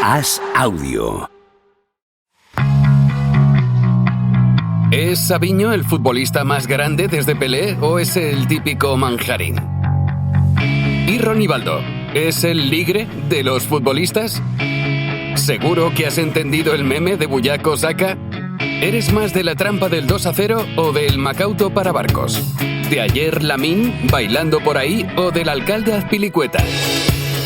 As Audio. ¿Es Sabiño el futbolista más grande desde Pelé o es el típico manjarín? ¿Y Ronivaldo es el ligre de los futbolistas? ¿Seguro que has entendido el meme de Buyaco Saka? ¿Eres más de la trampa del 2-0 o del Macauto para barcos? ¿De ayer Lamín bailando por ahí o del alcalde Azpilicueta?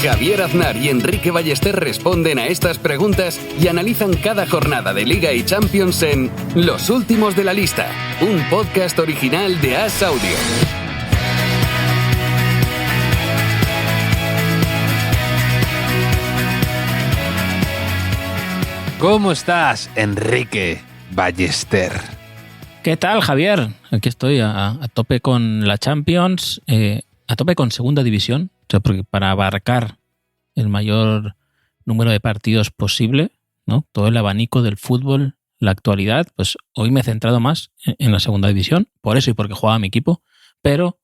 Javier Aznar y Enrique Ballester responden a estas preguntas y analizan cada jornada de Liga y Champions en Los Últimos de la Lista, un podcast original de As Audio. ¿Cómo estás, Enrique Ballester? ¿Qué tal, Javier? Aquí estoy a tope con la Champions, a tope con Segunda División, o sea, porque para abarcar el mayor número de partidos posible, ¿no? Todo el abanico del fútbol, la actualidad, pues hoy me he centrado más en la Segunda División, por eso y porque jugaba mi equipo, pero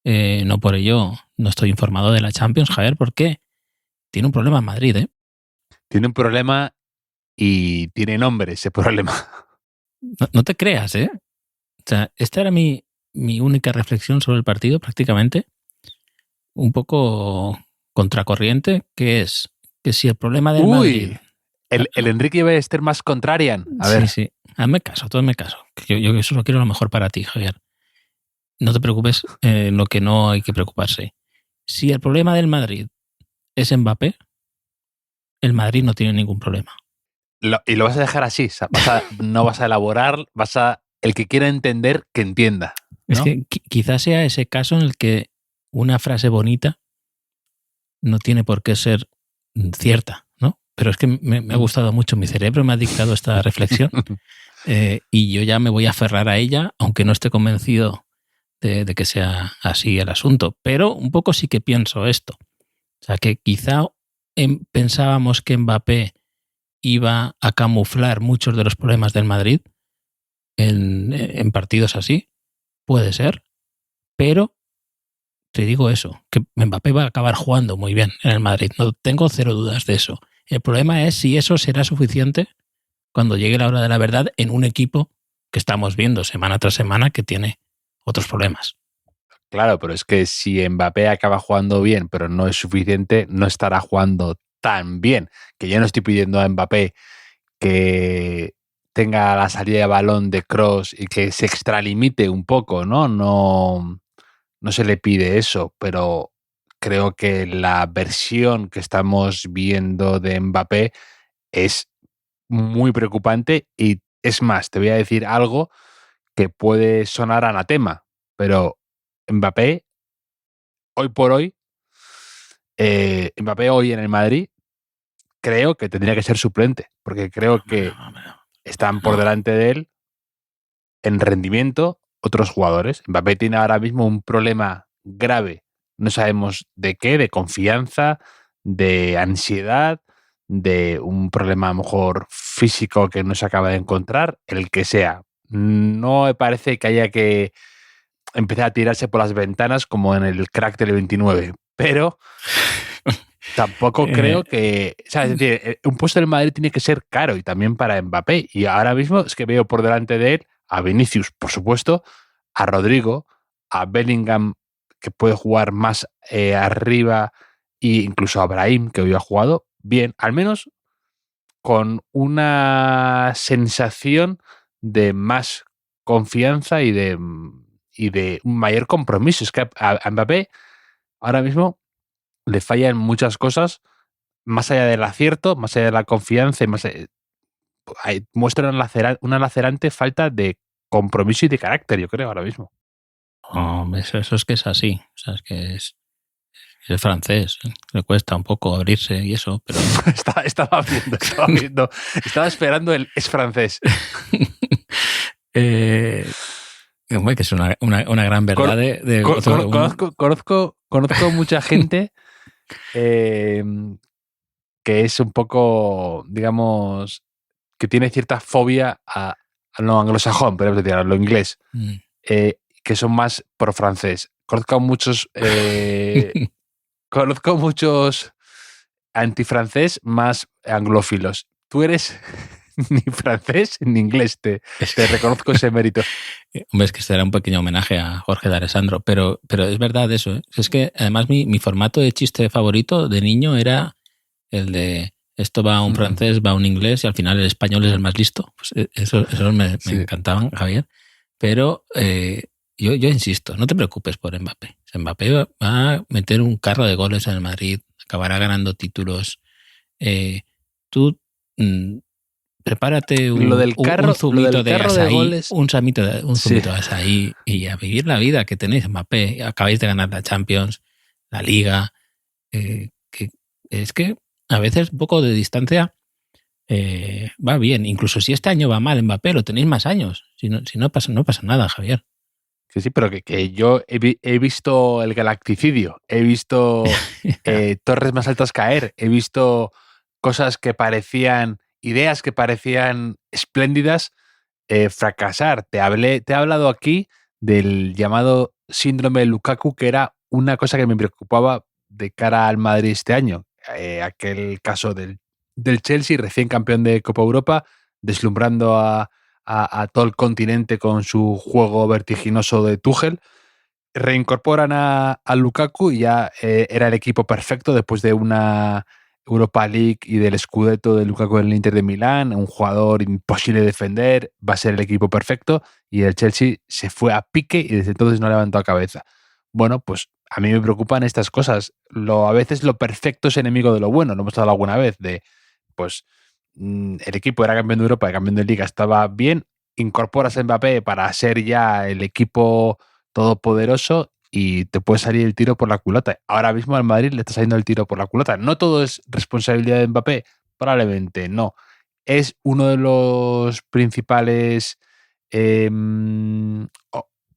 no por ello no estoy informado de la Champions, Javier, porque tiene un problema en Madrid, ¿eh? Tiene un problema y tiene nombre ese problema. No te creas, ¿eh? O sea, esta era mi única reflexión sobre el partido, prácticamente. Un poco contracorriente, que es que si el problema del Madrid... El Enrique Ballester más contrarian. A ver. Sí. Hazme caso, tú hazme caso. Yo solo quiero lo mejor para ti, Javier. No te preocupes en lo que no hay que preocuparse. Si el problema del Madrid es Mbappé, el Madrid no tiene ningún problema. Y lo vas a dejar así. O sea, no vas a elaborar, el que quiera entender, que entienda, ¿no? Es que quizás sea ese caso en el que una frase bonita no tiene por qué ser cierta, ¿no? Pero es que me ha gustado mucho, mi cerebro me ha dictado esta reflexión y yo ya me voy a aferrar a ella, aunque no esté convencido de que sea así el asunto. Pero un poco sí que pienso esto. O sea, que quizá pensábamos que Mbappé iba a camuflar muchos de los problemas del Madrid en partidos así. Puede ser, pero te digo eso, que Mbappé va a acabar jugando muy bien en el Madrid. No tengo cero dudas de eso. El problema es si eso será suficiente cuando llegue la hora de la verdad en un equipo que estamos viendo semana tras semana que tiene otros problemas. Claro, pero es que si Mbappé acaba jugando bien, pero no es suficiente, no estará jugando tan bien. Que yo no estoy pidiendo a Mbappé que tenga la salida de balón de Kroos y que se extralimite un poco, ¿no? No se le pide eso, pero creo que la versión que estamos viendo de Mbappé es muy preocupante y es más, te voy a decir algo que puede sonar anatema, pero Mbappé, hoy por hoy, Mbappé hoy en el Madrid, creo que tendría que ser suplente, porque creo que están por delante de él en rendimiento otros jugadores. Mbappé tiene ahora mismo un problema grave, no sabemos de qué, de confianza, de ansiedad, de un problema a lo mejor físico que no se acaba de encontrar, el que sea. No me parece que haya que empezar a tirarse por las ventanas como en el crack del 29, pero tampoco creo que... O sea, es decir, un puesto en el Madrid tiene que ser caro y también para Mbappé. Y ahora mismo es que veo por delante de él a Vinicius, por supuesto, a Rodrigo, a Bellingham, que puede jugar más arriba, e incluso a Brahim, que hoy ha jugado bien, al menos con una sensación de más confianza y de un mayor compromiso. Es que a Mbappé ahora mismo le fallan muchas cosas, más allá del acierto, más allá de la confianza, muestra una lacerante falta de compromiso y de carácter, yo creo, ahora mismo. Oh, eso es que es así. O sea, es que es francés. Le cuesta un poco abrirse y eso, pero... estaba viendo. Estaba esperando el es francés. Que es una gran verdad Conozco mucha gente que es un poco, digamos, que tiene cierta fobia a lo anglosajón, podemos decir, a lo inglés, que son más pro francés. Conozco muchos antifrancés más anglófilos. Tú eres ni francés ni inglés, te reconozco ese mérito. Hombre, es que este era un pequeño homenaje a Jorge de Alessandro, pero es verdad eso, ¿eh? Es que además mi formato de chiste favorito de niño era el de esto va a un francés, va a un inglés y al final el español es el más listo. Pues eso me encantaban, Javier. Pero yo insisto, no te preocupes por Mbappé. Mbappé va a meter un carro de goles en el Madrid, acabará ganando títulos. Tú prepárate un zumito de asaí, un zumito de asaí y a vivir la vida que tenéis, Mbappé. Acabáis de ganar la Champions, la Liga. Que es que a veces un poco de distancia va bien. Incluso si este año va mal Mbappé, lo tenéis más años. Si no pasa nada, Javier. Sí, pero que yo he visto el galacticidio, he visto torres más altas caer, he visto cosas que parecían, ideas que parecían espléndidas fracasar. Te he hablado aquí del llamado síndrome de Lukaku, que era una cosa que me preocupaba de cara al Madrid este año. Aquel caso del Chelsea, recién campeón de Copa Europa, deslumbrando a todo el continente con su juego vertiginoso de Tuchel. Reincorporan a Lukaku y ya era el equipo perfecto después de una Europa League y del Scudetto de Lukaku en el Inter de Milán, un jugador imposible de defender, va a ser el equipo perfecto, y el Chelsea se fue a pique y desde entonces no levantó cabeza. Bueno, pues a mí me preocupan estas cosas. A veces lo perfecto es enemigo de lo bueno, lo hemos hablado alguna vez, pues el equipo era campeón de Europa y campeón de Liga, estaba bien, incorporas a Mbappé para ser ya el equipo todopoderoso y te puede salir el tiro por la culata. Ahora mismo al Madrid le está saliendo el tiro por la culata. No todo es responsabilidad de Mbappé, probablemente no. Es uno de los principales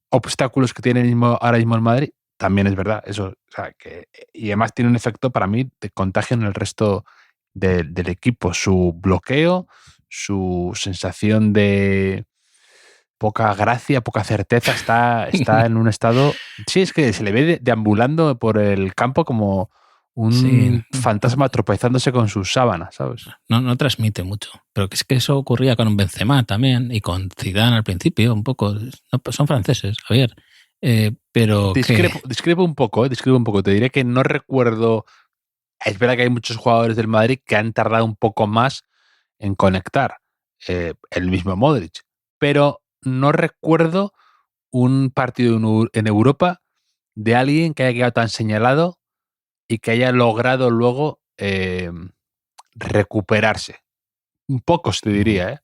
obstáculos que tiene ahora mismo el Madrid. También es verdad, eso. O sea, y además tiene un efecto para mí de contagio en el resto del equipo. Su bloqueo, su sensación de poca gracia, poca certeza, está en un estado... Sí, es que se le ve deambulando por el campo como un fantasma tropezándose con sus sábanas, ¿sabes? No transmite mucho, pero es que eso ocurría con Benzema también y con Zidane al principio, un poco. No, pues son franceses, Javier. Pero discrepo un poco. Te diré que no recuerdo... Es verdad que hay muchos jugadores del Madrid que han tardado un poco más en conectar, el mismo Modric, pero no recuerdo un partido en Europa de alguien que haya quedado tan señalado y que haya logrado luego recuperarse. Pocos, te diría,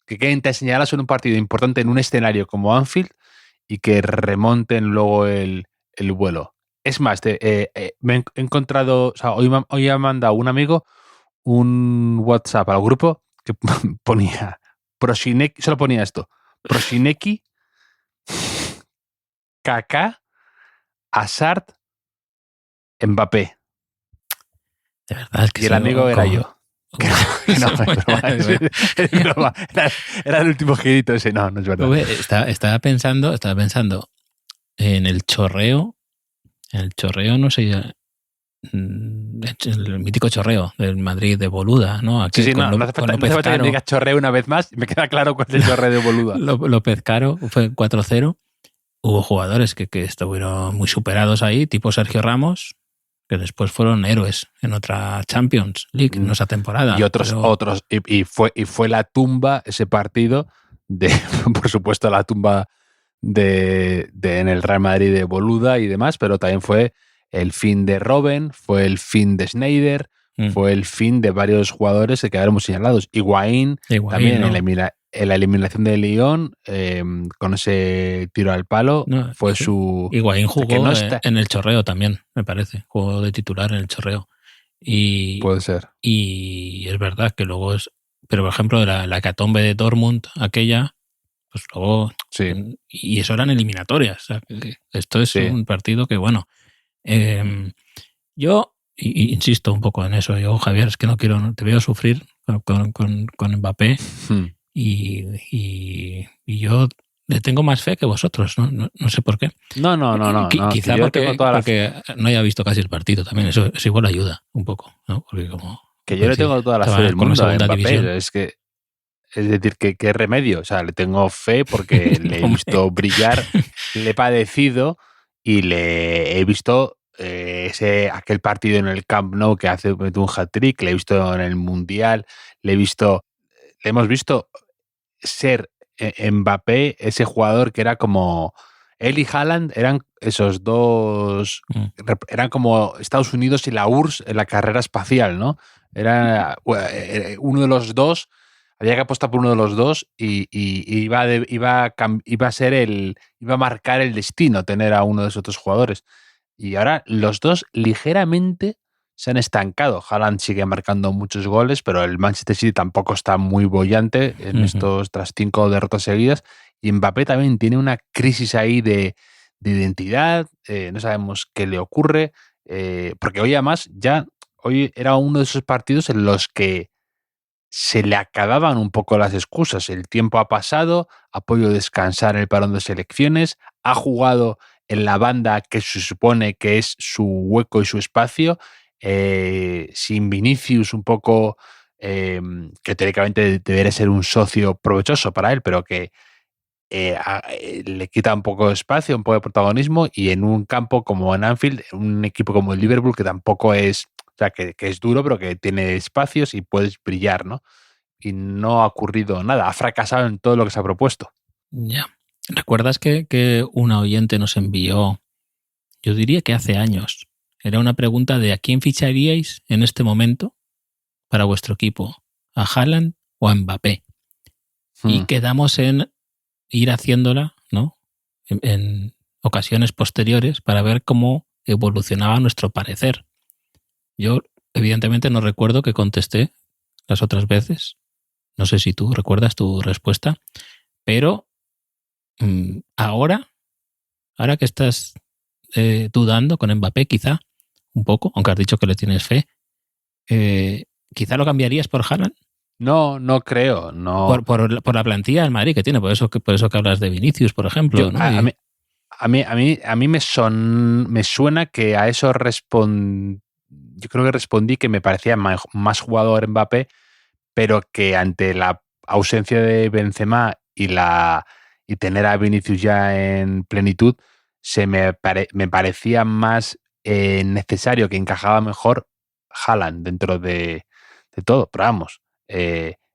que queden tan señalados en un partido importante en un escenario como Anfield y que remonten luego el vuelo. Es más, me he encontrado, o sea, hoy me ha mandado un amigo un WhatsApp al grupo que ponía Prosinecki, solo ponía esto: Prosinecki, Kaká, Hazard, Mbappé. De verdad, es que y el amigo era yo. Es broma. Era el último girito ese. No es verdad. Estaba pensando en el chorreo. El chorreo, no sé, el mítico chorreo del Madrid de Boluda, ¿no? Aquí sí, no hace falta que me digas chorreo una vez más. Me queda claro cuál es el chorreo de Boluda. López Caro fue 4-0. Hubo jugadores que estuvieron muy superados ahí, tipo Sergio Ramos, que después fueron héroes en otra Champions League, en esa temporada. Y otros. Y fue la tumba, ese partido, por supuesto, la tumba en el Real Madrid de Boluda y demás, pero también fue el fin de Robben, fue el fin de Sneijder, fue el fin de varios jugadores que quedaron muy señalados. Higuaín también, ¿no? En la eliminación de Lyon, con ese tiro al palo, fue su... Higuaín jugó en el chorreo también, me parece. Jugó de titular en el chorreo. Puede ser. Y es verdad que luego es... Pero, por ejemplo, la hecatombe de Dortmund, aquella... Pues luego, sí. Y eso eran eliminatorias. O sea, esto es un partido que, bueno, yo insisto un poco en eso. Yo, Javier, es que no te veo sufrir con Mbappé y yo le tengo más fe que vosotros, no sé por qué. No. Quizá porque no haya visto casi el partido también. Eso igual ayuda un poco, ¿no? Porque como que yo le tengo toda la fe del mundo a Mbappé. División. Es decir, ¿qué remedio? O sea, le tengo fe porque le he visto brillar, le he padecido y le he visto aquel partido en el Camp Nou que metió un hat-trick, le he visto en el Mundial, le hemos visto ser Mbappé ese jugador que era como él y Haaland, eran esos dos, eran como Estados Unidos y la URSS en la carrera espacial, ¿no? Era uno de los dos, había que apostar por uno de los dos y iba a marcar el destino tener a uno de esos otros jugadores. Y ahora los dos ligeramente se han estancado. Haaland sigue marcando muchos goles, pero el Manchester City tampoco está muy boyante en tras 5 derrotas seguidas. Y Mbappé también tiene una crisis ahí de identidad. No sabemos qué le ocurre. Porque hoy además hoy era uno de esos partidos en los que se le acababan un poco las excusas. El tiempo ha pasado, ha podido descansar en el parón de selecciones, ha jugado en la banda que se supone que es su hueco y su espacio, sin Vinicius un poco, que teóricamente debería ser un socio provechoso para él, pero que le quita un poco de espacio, un poco de protagonismo, y en un campo como en Anfield, un equipo como el Liverpool que tampoco es, o sea, que es duro, pero que tiene espacios y puedes brillar, ¿no? Y no ha ocurrido nada, ha fracasado en todo lo que se ha propuesto. Ya. ¿Recuerdas que una oyente nos envió, yo diría que hace años, era una pregunta de ¿a quién ficharíais en este momento para vuestro equipo? ¿A Haaland o a Mbappé? Y quedamos en ir haciéndola, ¿no? En ocasiones posteriores para ver cómo evolucionaba nuestro parecer. Yo, evidentemente, no recuerdo que contesté las otras veces. No sé si tú recuerdas tu respuesta, pero ahora que estás dudando con Mbappé, quizá un poco, aunque has dicho que le tienes fe, quizá lo cambiarías por Haaland. No creo, no. Por la plantilla del Madrid que tiene, por eso que hablas de Vinicius, por ejemplo. ¿No? A mí me suena que a eso yo creo que respondí que me parecía más jugador Mbappé, pero que ante la ausencia de Benzema y tener a Vinicius ya en plenitud, me parecía más necesario, que encajaba mejor Haaland dentro de todo, pero vamos.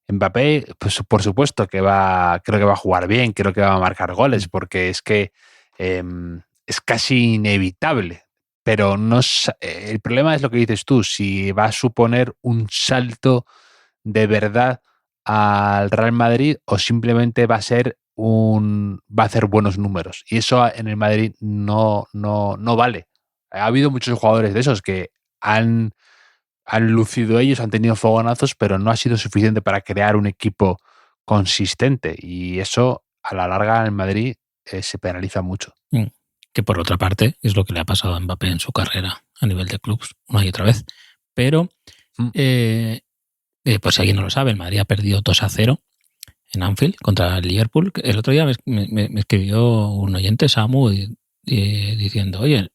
Mbappé, pues por supuesto que creo que va a jugar bien, creo que va a marcar goles, porque es que es casi inevitable, pero el problema es lo que dices tú, si va a suponer un salto de verdad al Real Madrid o simplemente va a hacer va a hacer buenos números, y eso en el Madrid no vale. Ha habido muchos jugadores de esos que han lucido ellos, han tenido fogonazos, pero no ha sido suficiente para crear un equipo consistente, y eso a la larga en Madrid se penaliza mucho. Que por otra parte es lo que le ha pasado a Mbappé en su carrera a nivel de clubs una y otra vez. Pero, pues si alguien no lo sabe, el Madrid ha perdido 2-0 en Anfield contra el Liverpool. El otro día me escribió un oyente, Samu, diciendo, oye,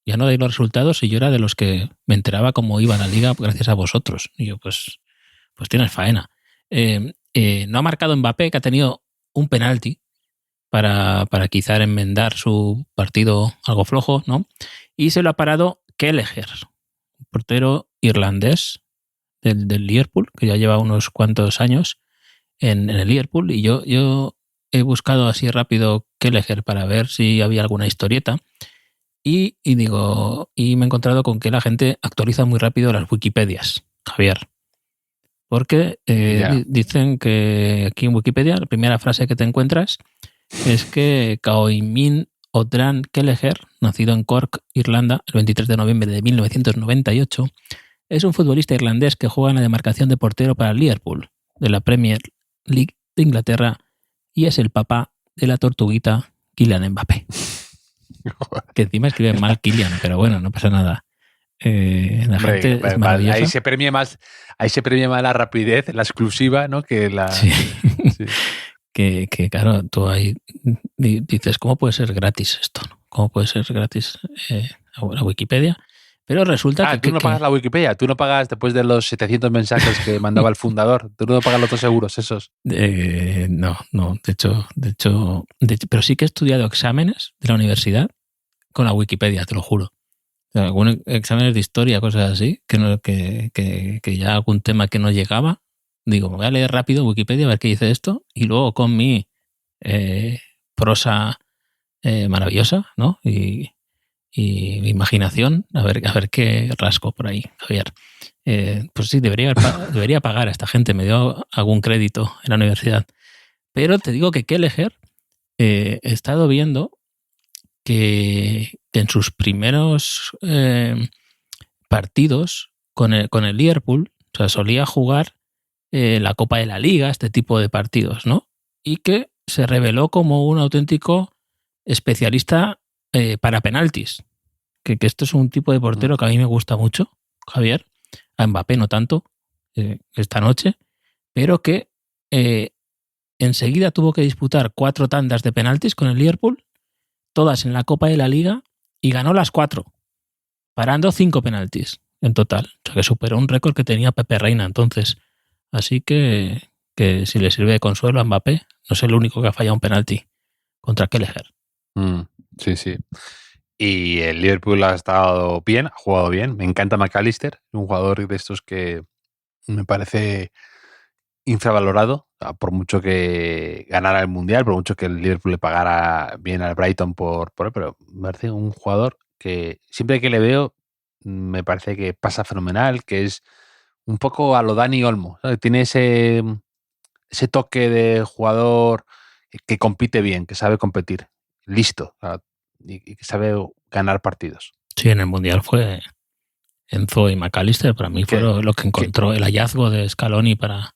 ya no dais los resultados, y yo era de los que me enteraba cómo iba la liga gracias a vosotros. Y yo, pues tienes faena. No ha marcado Mbappé, que ha tenido un penalti para quizá enmendar su partido algo flojo, ¿no? Y se lo ha parado Kelleher, portero irlandés del Liverpool, que ya lleva unos cuantos años en el Liverpool. Y yo he buscado así rápido Kelleher para ver si había alguna historieta. Y me he encontrado con que la gente actualiza muy rápido las Wikipedias, Javier. Porque dicen que aquí en Wikipedia la primera frase que te encuentras es que Caoimhin Odran Kelleher, nacido en Cork, Irlanda, el 23 de noviembre de 1998, es un futbolista irlandés que juega en la demarcación de portero para el Liverpool, de la Premier League de Inglaterra, y es el papá de la tortuguita Kylian Mbappé. Que encima escribe mal Kylian, pero bueno, no pasa nada. La gente es maravillosa. Ahí se premia más la rapidez, la exclusiva, ¿no? Que la... Sí. Sí. claro, tú ahí dices, ¿cómo puede ser gratis esto? ¿No? ¿Cómo puede ser gratis la Wikipedia? Pero resulta tú no pagas la Wikipedia, tú no pagas después de los 700 mensajes que mandaba el fundador, tú no pagas los 2 euros esos. No, de hecho, pero sí que he estudiado exámenes de la universidad con la Wikipedia, te lo juro. Algunos exámenes de historia, cosas así, que ya algún tema que no llegaba, digo, me voy a leer rápido Wikipedia a ver qué dice esto, y luego con mi prosa maravillosa, ¿no? Y mi imaginación, a ver qué rasco por ahí, Javier. Pues sí, debería pagar a esta gente, me dio algún crédito en la universidad. Pero te digo que Kelleher he estado viendo que en sus primeros partidos con el Liverpool, o sea, solía jugar la Copa de la Liga, este tipo de partidos, ¿no? Y que se reveló como un auténtico especialista para penaltis. Que esto es un tipo de portero que a mí me gusta mucho, Javier. A Mbappé no tanto, esta noche, pero que enseguida tuvo que disputar 4 tandas de penaltis con el Liverpool, todas en la Copa de la Liga, y ganó las 4, parando 5 penaltis en total. O sea, que superó un récord que tenía Pepe Reina entonces. Así que si le sirve de consuelo a Mbappé, no es el único que ha fallado un penalti contra Kelleher. Sí, sí. Y el Liverpool ha estado bien, ha jugado bien. Me encanta McAllister, un jugador de estos que me parece infravalorado, por mucho que ganara el Mundial, por mucho que el Liverpool le pagara bien al Brighton por él, pero me parece un jugador que siempre que le veo me parece que pasa fenomenal, que es un poco a lo Dani Olmo, ¿sabes? Tiene ese toque de jugador que compite bien, que sabe competir, listo, y que sabe ganar partidos. Sí, en el Mundial fue Enzo y McAllister, para mí fue lo que encontró el hallazgo de Scaloni para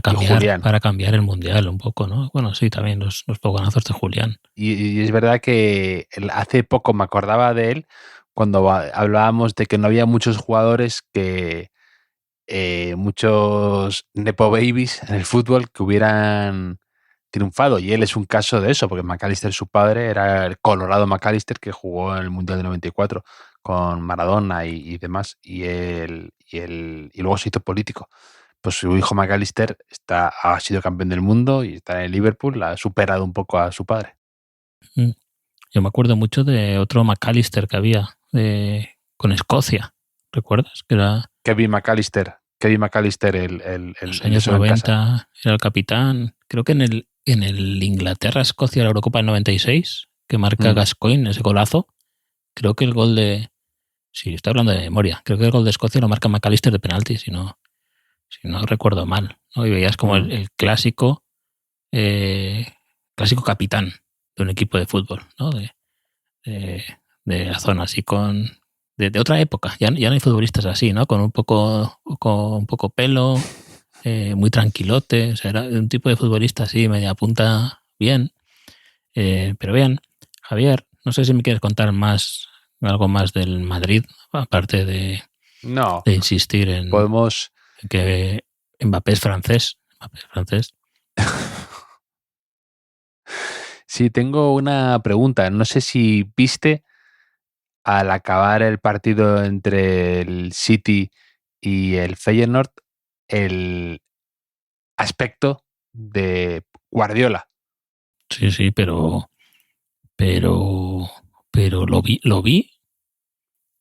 cambiar el Mundial un poco, ¿no? Bueno, sí, también los fogonazos de Julián. Y es verdad que hace poco me acordaba de él cuando hablábamos de que no había muchos jugadores muchos nepo babies en el fútbol que hubieran triunfado, y él es un caso de eso, porque McAllister, su padre, era el Colorado McAllister, que jugó en el Mundial de 94 con Maradona y demás, y luego se hizo político. Pues su hijo McAllister ha sido campeón del mundo y está en el Liverpool, ha superado un poco a su padre. Yo me acuerdo mucho de otro McAllister que había con Escocia, ¿recuerdas? Que era Kevin McAllister, el los años 90, era el capitán. Creo que en el Inglaterra-Escocia, la Eurocopa del 96, que marca Gascoigne, ese golazo, creo que el gol de... Sí, estoy hablando de memoria. Creo que el gol de Escocia lo marca McAllister de penalti, si no recuerdo mal, ¿no? Y veías como el clásico capitán de un equipo de fútbol, ¿no? De la zona, así de otra época. Ya no hay futbolistas así, ¿no? Con un poco pelo, muy tranquilote. O sea, era un tipo de futbolista así, media punta, bien. Pero bien, Javier, no sé si me quieres contar algo más del Madrid, aparte de insistir en que Mbappé es francés. Sí, tengo una pregunta. No sé si viste al acabar el partido entre el City y el Feyenoord el aspecto de Guardiola. Sí, pero lo vi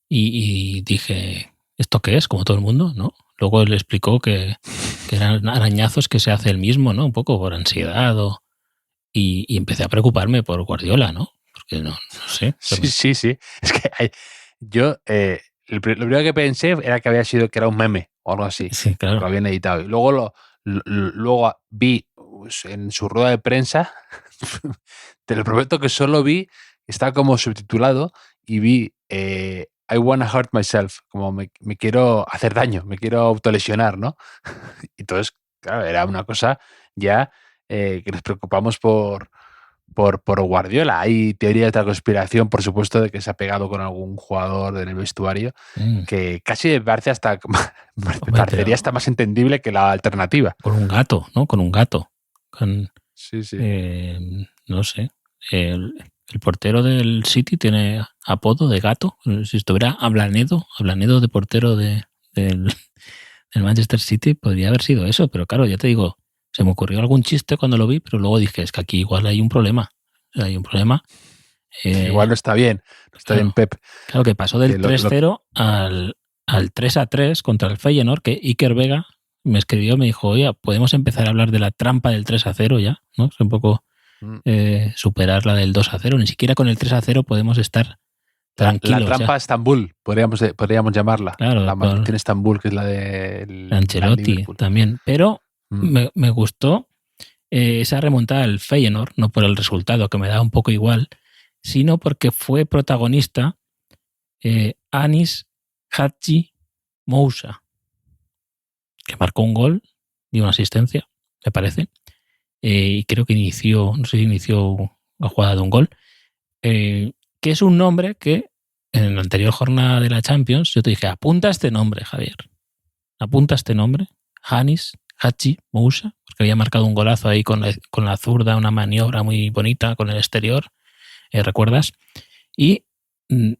y dije, ¿esto qué es? Como todo el mundo, ¿no? Luego él explicó que eran arañazos que se hace él mismo, ¿no? Un poco por ansiedad y empecé a preocuparme por Guardiola, ¿no? Porque no sé. Sí. Es que yo lo primero que pensé era que era un meme o algo así. Sí, claro. Lo habían editado. Y luego luego vi en su rueda de prensa, te lo prometo que solo vi, estaba como subtitulado y vi I wanna hurt myself, como me quiero hacer daño, me quiero autolesionar, ¿no? Entonces, claro, era una cosa ya que nos preocupamos por Guardiola. Hay teorías de la conspiración, por supuesto, de que se ha pegado con algún jugador en el vestuario, que casi me parece parecería hasta más entendible que la alternativa. Con un gato, ¿no? Con un gato. Sí, sí. No sé. El portero del City tiene apodo de gato. Si estuviera Ablanedo de portero del Manchester City, podría haber sido eso. Pero claro, ya te digo, se me ocurrió algún chiste cuando lo vi, pero luego dije, es que aquí igual hay un problema. Hay un problema. Igual no está bien. No está bien, Pep. Claro, que pasó del 3-0 al 3-3 contra el Feyenoord, que Iker Vega me escribió, me dijo, oye, podemos empezar a hablar de la trampa del 3-0 ya, ¿no? Es un poco superar la del 2-0. Ni siquiera con el 3-0 podemos estar tranquilos. La trampa ya. Estambul, podríamos llamarla. Claro, la maldición Estambul, que es la de Ancelotti también. Pero me gustó esa remontada al Feyenoord, no por el resultado, que me da un poco igual, sino porque fue protagonista Anis Hadji Moussa, que marcó un gol y una asistencia, me parece. Y creo que no sé si inició la jugada de un gol, que es un nombre que en la anterior jornada de la Champions yo te dije, apunta este nombre, Javier. Apunta este nombre, Anis Hadji Moussa, porque había marcado un golazo ahí con la zurda, una maniobra muy bonita con el exterior, ¿recuerdas? Y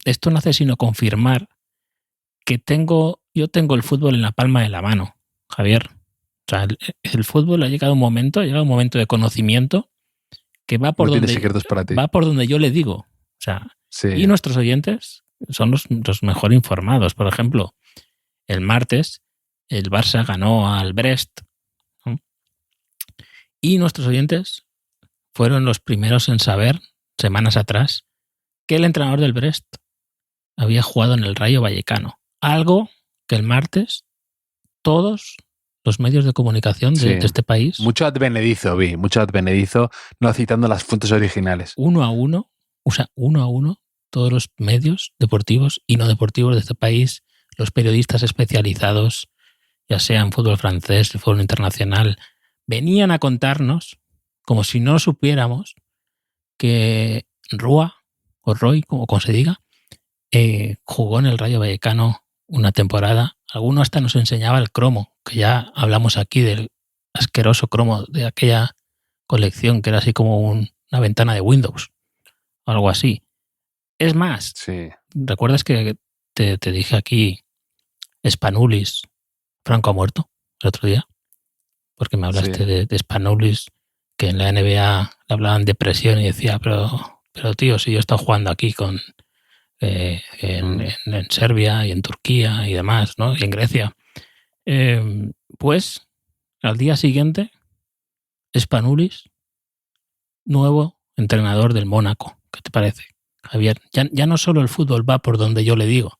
esto no hace sino confirmar que yo tengo el fútbol en la palma de la mano, Javier. O sea, el fútbol ha llegado un momento de conocimiento que va por, donde yo le digo. O sea, sí. Y nuestros oyentes son los mejor informados. Por ejemplo, el martes el Barça ganó al Brest, ¿no? Y nuestros oyentes fueron los primeros en saber, semanas atrás, que el entrenador del Brest había jugado en el Rayo Vallecano. Algo que el martes todos los medios de comunicación de este país... Mucho advenedizo, no citando las fuentes originales. 1-1, todos los medios deportivos y no deportivos de este país, los periodistas especializados, ya sea en fútbol francés, en fútbol internacional, venían a contarnos, como si no supiéramos, que Roy, como se diga, jugó en el Rayo Vallecano una temporada. Alguno hasta nos enseñaba el cromo, que ya hablamos aquí del asqueroso cromo de aquella colección que era así como una ventana de Windows, o algo así. Es más, ¿recuerdas que te dije aquí Spanulis, Franco ha muerto el otro día? Porque me hablaste de Spanulis, que en la NBA le hablaban de presión y decía, pero tío, si yo he estado jugando aquí en Serbia y en Turquía y demás, ¿no? Y en Grecia. Pues al día siguiente, Spanulis, nuevo entrenador del Mónaco. ¿Qué te parece, Javier? Ya no solo el fútbol va por donde yo le digo,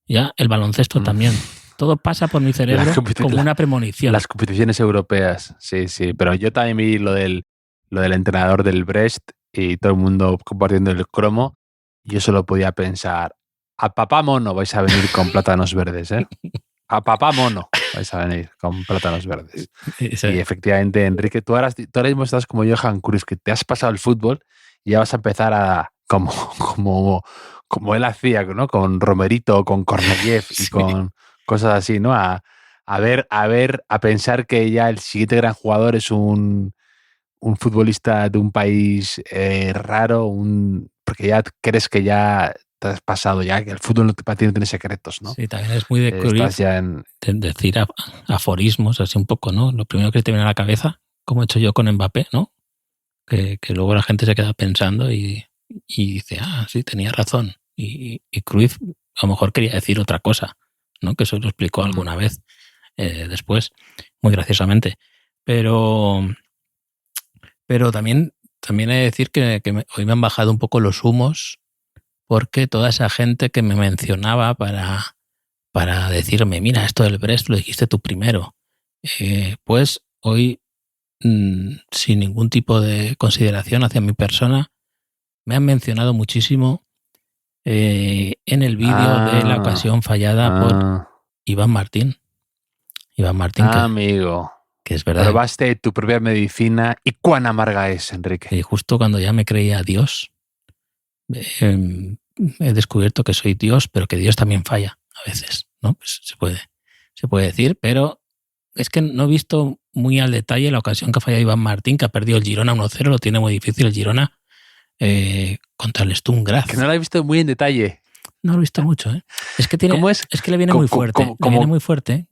ya el baloncesto también. Todo pasa por mi cerebro como una premonición. Las competiciones europeas, sí, pero yo también vi lo del entrenador del Brest y todo el mundo compartiendo el cromo. Yo solo podía pensar, a papá mono vais a venir con plátanos verdes, ¿eh? A papá mono vais a venir con plátanos verdes. Sí. Y efectivamente, Enrique, tú ahora mismo estás como Johan Cruyff, que te has pasado el fútbol y ya vas a empezar a, como él hacía, ¿no? Con Romerito, con Korneyev y con cosas así, ¿no? A pensar que ya el siguiente gran jugador es un futbolista de un país raro, porque ya crees que ya te has pasado, ya que el fútbol para ti no tiene secretos, ¿no? Sí, también es muy de Cruyff de decir aforismos, así un poco, ¿no? Lo primero que te viene a la cabeza, como he hecho yo con Mbappé, ¿no? Que luego la gente se queda pensando y dice, sí, tenía razón. Y Cruyff a lo mejor quería decir otra cosa, ¿no? Que eso lo explicó alguna vez después, muy graciosamente. Pero también he de decir que hoy me han bajado un poco los humos, porque toda esa gente que me mencionaba para decirme, mira, esto del Brest lo dijiste tú primero, pues hoy, sin ningún tipo de consideración hacia mi persona, me han mencionado muchísimo en el vídeo de la ocasión fallada por Iván Martín. Amigo. Que es verdad. Probaste tu propia medicina y cuán amarga es, Enrique. Y justo cuando ya me creía Dios, he descubierto que soy Dios, pero que Dios también falla a veces, ¿no? Pues se puede decir, pero es que no he visto muy al detalle la ocasión que ha fallado Iván Martín, que ha perdido el Girona 1-0, lo tiene muy difícil el Girona contra el Sturm Graz. Que no la he visto muy en detalle. No lo he visto mucho, ¿eh? Es que tiene, ¿Cómo es? que le viene muy fuerte. Le viene muy fuerte.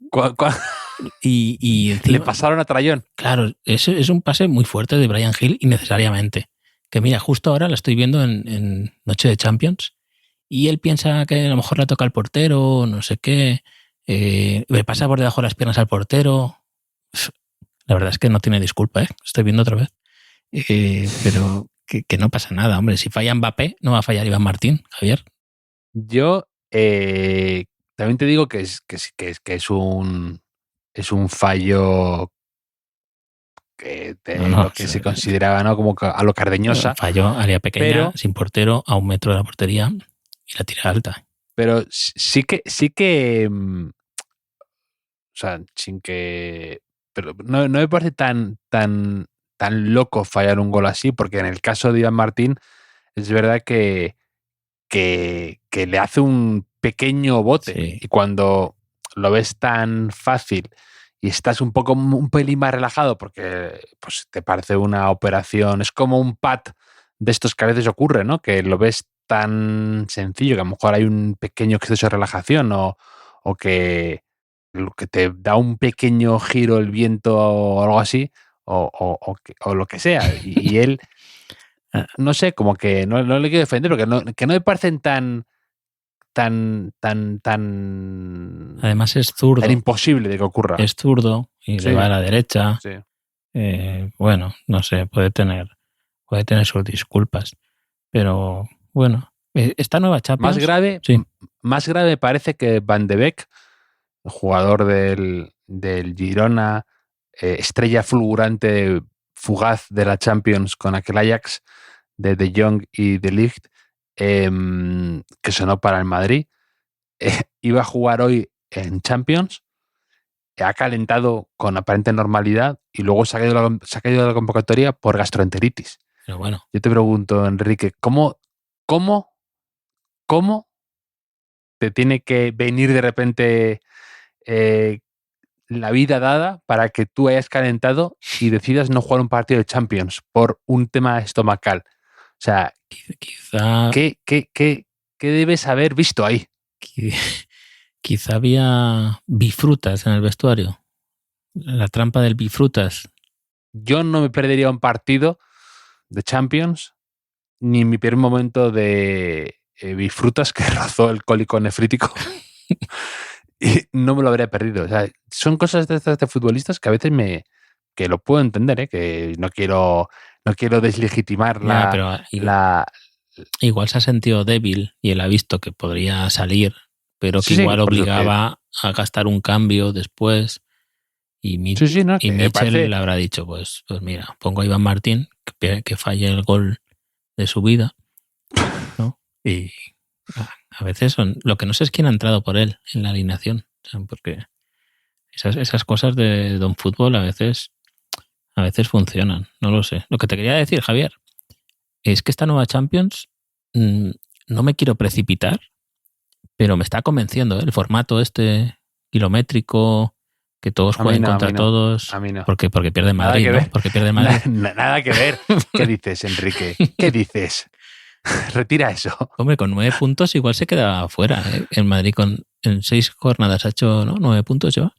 Y encima, le pasaron a Trayón. Claro, es un pase muy fuerte de Bryan Gil innecesariamente. Que mira, justo ahora la estoy viendo en Noche de Champions y él piensa que a lo mejor la toca al portero, no sé qué, le pasa por debajo de las piernas al portero. La verdad es que no tiene disculpa, ¿eh? Estoy viendo otra vez. Pero que no pasa nada, hombre. Si falla Mbappé, no va a fallar Iván Martín, Javier. Yo también te digo que es un fallo lo que se consideraba, ¿no? Como a lo Cardeñosa. Fallo, área pequeña, sin portero, a 1 metro de la portería y la tira alta. Pero sí que o sea, sin que... Pero no me parece tan loco fallar un gol así, porque en el caso de Iván Martín es verdad que le hace un pequeño bote, sí. Y cuando lo ves tan fácil y estás un pelín más relajado porque pues te parece una operación, es como un pad de estos que a veces ocurre, ¿no? Que lo ves tan sencillo que a lo mejor hay un pequeño exceso de relajación o que te da un pequeño giro el viento o algo así o lo que sea, y él no sé, como que no le quiero defender, porque que no me parecen tan además es zurdo, tan imposible de que ocurra. Es zurdo y sí. Le va a la derecha. Sí. Bueno, no sé, puede tener sus disculpas, pero bueno, esta nueva Champions más grave parece que Van de Beek, el jugador del Girona, estrella fulgurante fugaz de la Champions con aquel Ajax de De Jong y De Ligt, que sonó para el Madrid, iba a jugar hoy en Champions, ha calentado con aparente normalidad y luego se ha caído de la convocatoria por gastroenteritis. Pero bueno. Yo te pregunto, Enrique, ¿cómo te tiene que venir de repente la vida dada para que tú hayas calentado y decidas no jugar un partido de Champions por un tema estomacal? O sea, quizá... ¿Qué debes haber visto ahí? Quizá había bifrutas en el vestuario. La trampa del bifrutas. Yo no me perdería un partido de Champions ni en mi primer momento de bifrutas que rozó el cólico nefrítico. Y no me lo habría perdido. O sea, son cosas de estas de futbolistas que a veces que lo puedo entender, que no quiero deslegitimar igual se ha sentido débil y él ha visto que podría salir, pero que igual obligaba a gastar un cambio después. Y Michel le habrá dicho, pues mira, pongo a Iván Martín, que falle el gol de su vida, ¿no? Y a veces lo que no sé es quién ha entrado por él en la alineación, porque esas cosas de Don Fútbol a veces funcionan, no lo sé. Lo que te quería decir, Javier, es que esta nueva Champions no me quiero precipitar, pero me está convenciendo el formato kilométrico, que todos jueguen contra todos. A mí no. Porque pierde Madrid, ¿no? Porque pierde Madrid. Nada que ver. ¿Qué dices, Enrique? ¿Qué dices? Retira eso. Hombre, con 9 puntos igual se queda fuera. En Madrid en 6 jornadas ha hecho 9 puntos ya.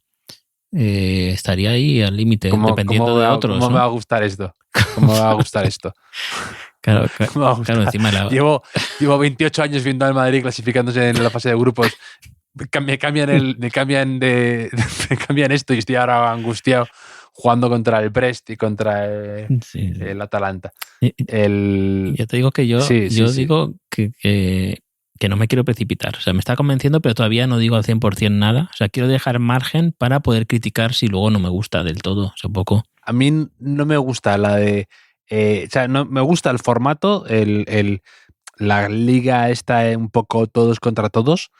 Estaría ahí al límite, dependiendo de otros. ¿Cómo me va a gustar esto? ¿Cómo me va a gustar esto? Claro, encima Llevo 28 años viendo al Madrid clasificándose en la fase de grupos. Me cambian esto y estoy ahora angustiado jugando contra el Brest y contra el Atalanta. Ya te digo que yo digo que no me quiero precipitar. O sea, me está convenciendo, pero todavía no digo al 100% nada. O sea, quiero dejar margen para poder criticar si luego no me gusta del todo. O sea, un poco. A mí no me gusta la de... o sea, no me gusta el formato, la liga está un poco todos contra todos.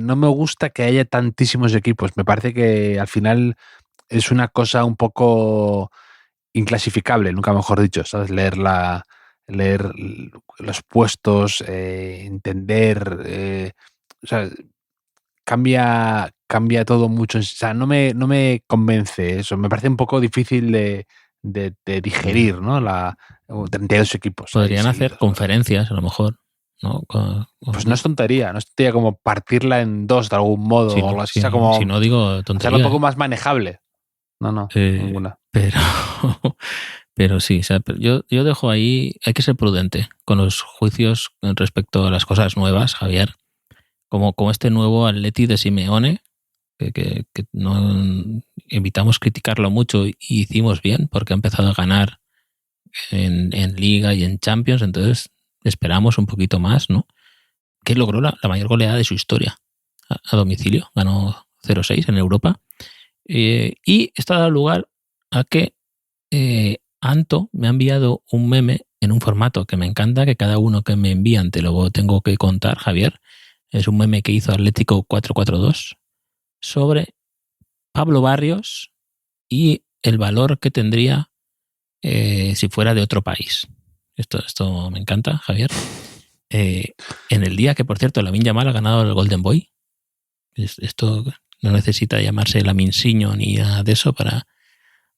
No me gusta que haya tantísimos equipos. Me parece que al final es una cosa un poco inclasificable, nunca mejor dicho, ¿sabes? Leer los puestos, entender, o sea, cambia cambia todo mucho. O sea, no me convence eso. Me parece un poco difícil de digerir, ¿no? 32 equipos. Podrían hacer conferencias, a lo mejor, ¿no? Pues no es tontería como partirla en dos de algún modo o algo así. Sí, o sea, como si no digo tontería. Hacerlo un poco más manejable. No, ninguna. Pero sí, o sea, yo dejo ahí, hay que ser prudente con los juicios respecto a las cosas nuevas, Javier. Como este nuevo Atleti de Simeone, que no evitamos criticarlo mucho y hicimos bien porque ha empezado a ganar en Liga y en Champions, entonces esperamos un poquito más, ¿no? Que logró la mayor goleada de su historia a domicilio, ganó 0-6 en Europa. Y esto ha dado lugar a que Anto me ha enviado un meme en un formato que me encanta, que cada uno que me envían te lo tengo que contar, Javier. Es un meme que hizo Atlético 442 sobre Pablo Barrios y el valor que tendría si fuera de otro país. Esto me encanta, Javier. En el día que, por cierto, Lamine Yamal ha ganado el Golden Boy. Esto no necesita llamarse Laminsiño ni nada de eso para